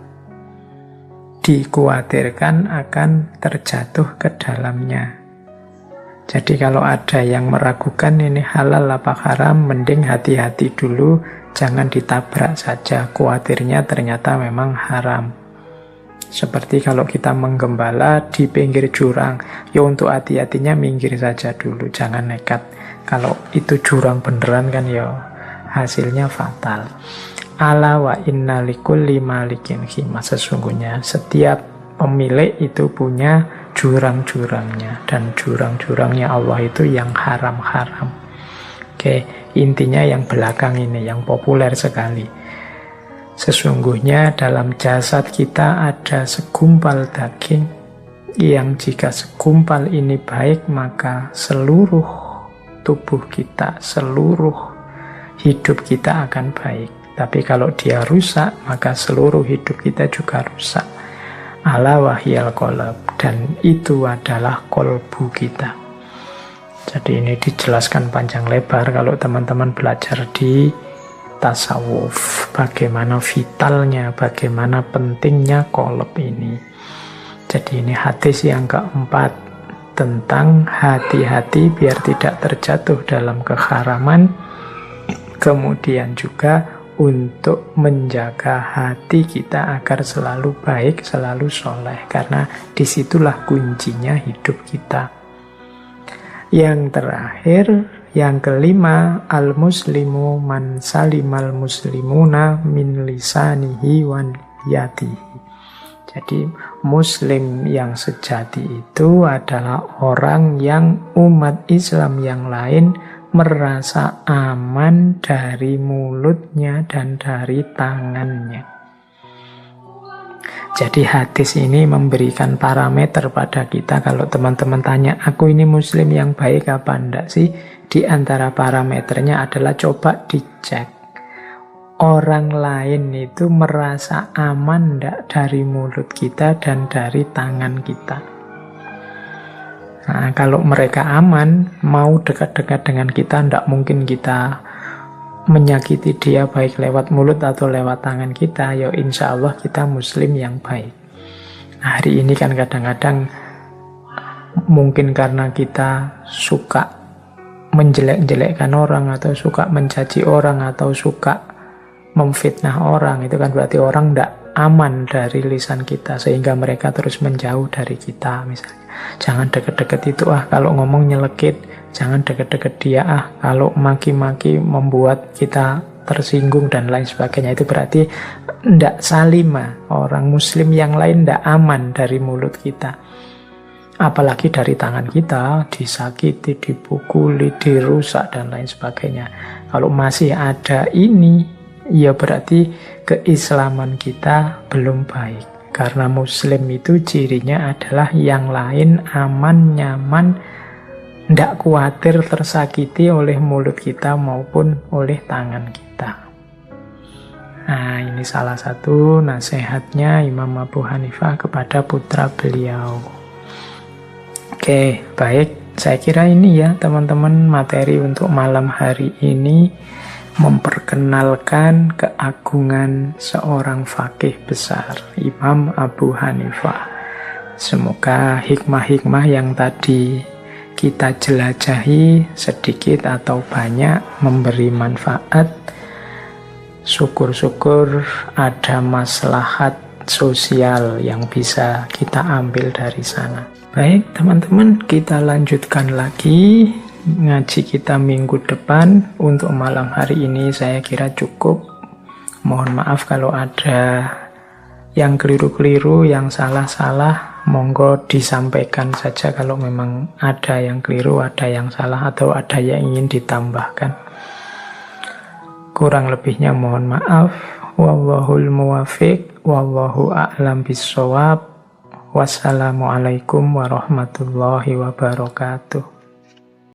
Dikhawatirkan akan terjatuh ke dalamnya. Jadi kalau ada yang meragukan ini halal apa haram, mending hati-hati dulu, jangan ditabrak saja, khawatirnya ternyata memang haram. Seperti kalau kita menggembala di pinggir jurang, ya untuk hati-hatinya minggir saja dulu, jangan nekat. Kalau itu jurang beneran kan ya hasilnya fatal. Ala wa inna likulli malikin khimah, sesungguhnya setiap pemilik itu punya jurang-jurangnya, dan jurang-jurangnya Allah itu yang haram-haram. Oke, intinya yang belakang ini, yang populer sekali. Sesungguhnya dalam jasad kita ada segumpal daging yang jika segumpal ini baik, maka seluruh tubuh kita, seluruh hidup kita akan baik. Tapi kalau dia rusak, maka seluruh hidup kita juga rusak. Ala wahyal qalb, dan itu adalah kolbu kita. Jadi ini dijelaskan panjang lebar kalau teman-teman belajar di tasawuf, bagaimana vitalnya, bagaimana pentingnya qalb ini. Jadi ini hadis yang keempat tentang hati-hati biar tidak terjatuh dalam keharaman, kemudian juga untuk menjaga hati kita agar selalu baik, selalu soleh. Karena disitulah kuncinya hidup kita. Yang terakhir, yang kelima, al-muslimu man salimal muslimuna min lisanihi wa ra'iyatihi. Jadi muslim yang sejati itu adalah orang yang umat Islam yang lain merasa aman dari mulutnya dan dari tangannya. Jadi hadis ini memberikan parameter pada kita. Kalau teman-teman tanya, aku ini muslim yang baik apa enggak sih? Di antara parameternya adalah coba dicek. Orang lain itu merasa aman enggak dari mulut kita dan dari tangan kita. Nah, kalau mereka aman, mau dekat-dekat dengan kita, enggak mungkin kita menyakiti dia baik lewat mulut atau lewat tangan kita, ya insya Allah kita muslim yang baik. Nah, hari ini kan kadang-kadang mungkin karena kita suka menjelek-jelekkan orang atau suka mencaci orang atau suka memfitnah orang, itu kan berarti orang tidak aman dari lisan kita sehingga mereka terus menjauh dari kita. Misalnya, jangan deket-deket itu kalau ngomong nyelekit, jangan deket-deket dia kalau maki-maki membuat kita tersinggung dan lain sebagainya. Itu berarti tidak salimah, orang muslim yang lain tidak aman dari mulut kita, apalagi dari tangan kita, disakiti, dipukuli, dirusak dan lain sebagainya. Kalau masih ada ini, ya berarti keislaman kita belum baik. Karena muslim itu cirinya adalah yang lain aman, nyaman, tidak khawatir tersakiti oleh mulut kita maupun oleh tangan kita. Nah, ini salah satu nasihatnya Imam Abu Hanifah kepada putra beliau. Oke, baik. Saya kira ini ya teman-teman materi untuk malam hari ini, memperkenalkan keagungan seorang faqih besar, Imam Abu Hanifah. Semoga hikmah-hikmah yang tadi kita jelajahi sedikit atau banyak memberi manfaat. Syukur-syukur ada maslahat sosial yang bisa kita ambil dari sana. Baik teman-teman, kita lanjutkan lagi ngaji kita minggu depan. Untuk malam hari ini saya kira cukup. Mohon maaf kalau ada yang keliru-keliru, yang salah-salah, monggo disampaikan saja kalau memang ada yang keliru, ada yang salah, atau ada yang ingin ditambahkan. Kurang lebihnya mohon maaf. Wallahul muwafiq, wallahu a'lam bissawab. Wassalamualaikum warahmatullahi wabarakatuh.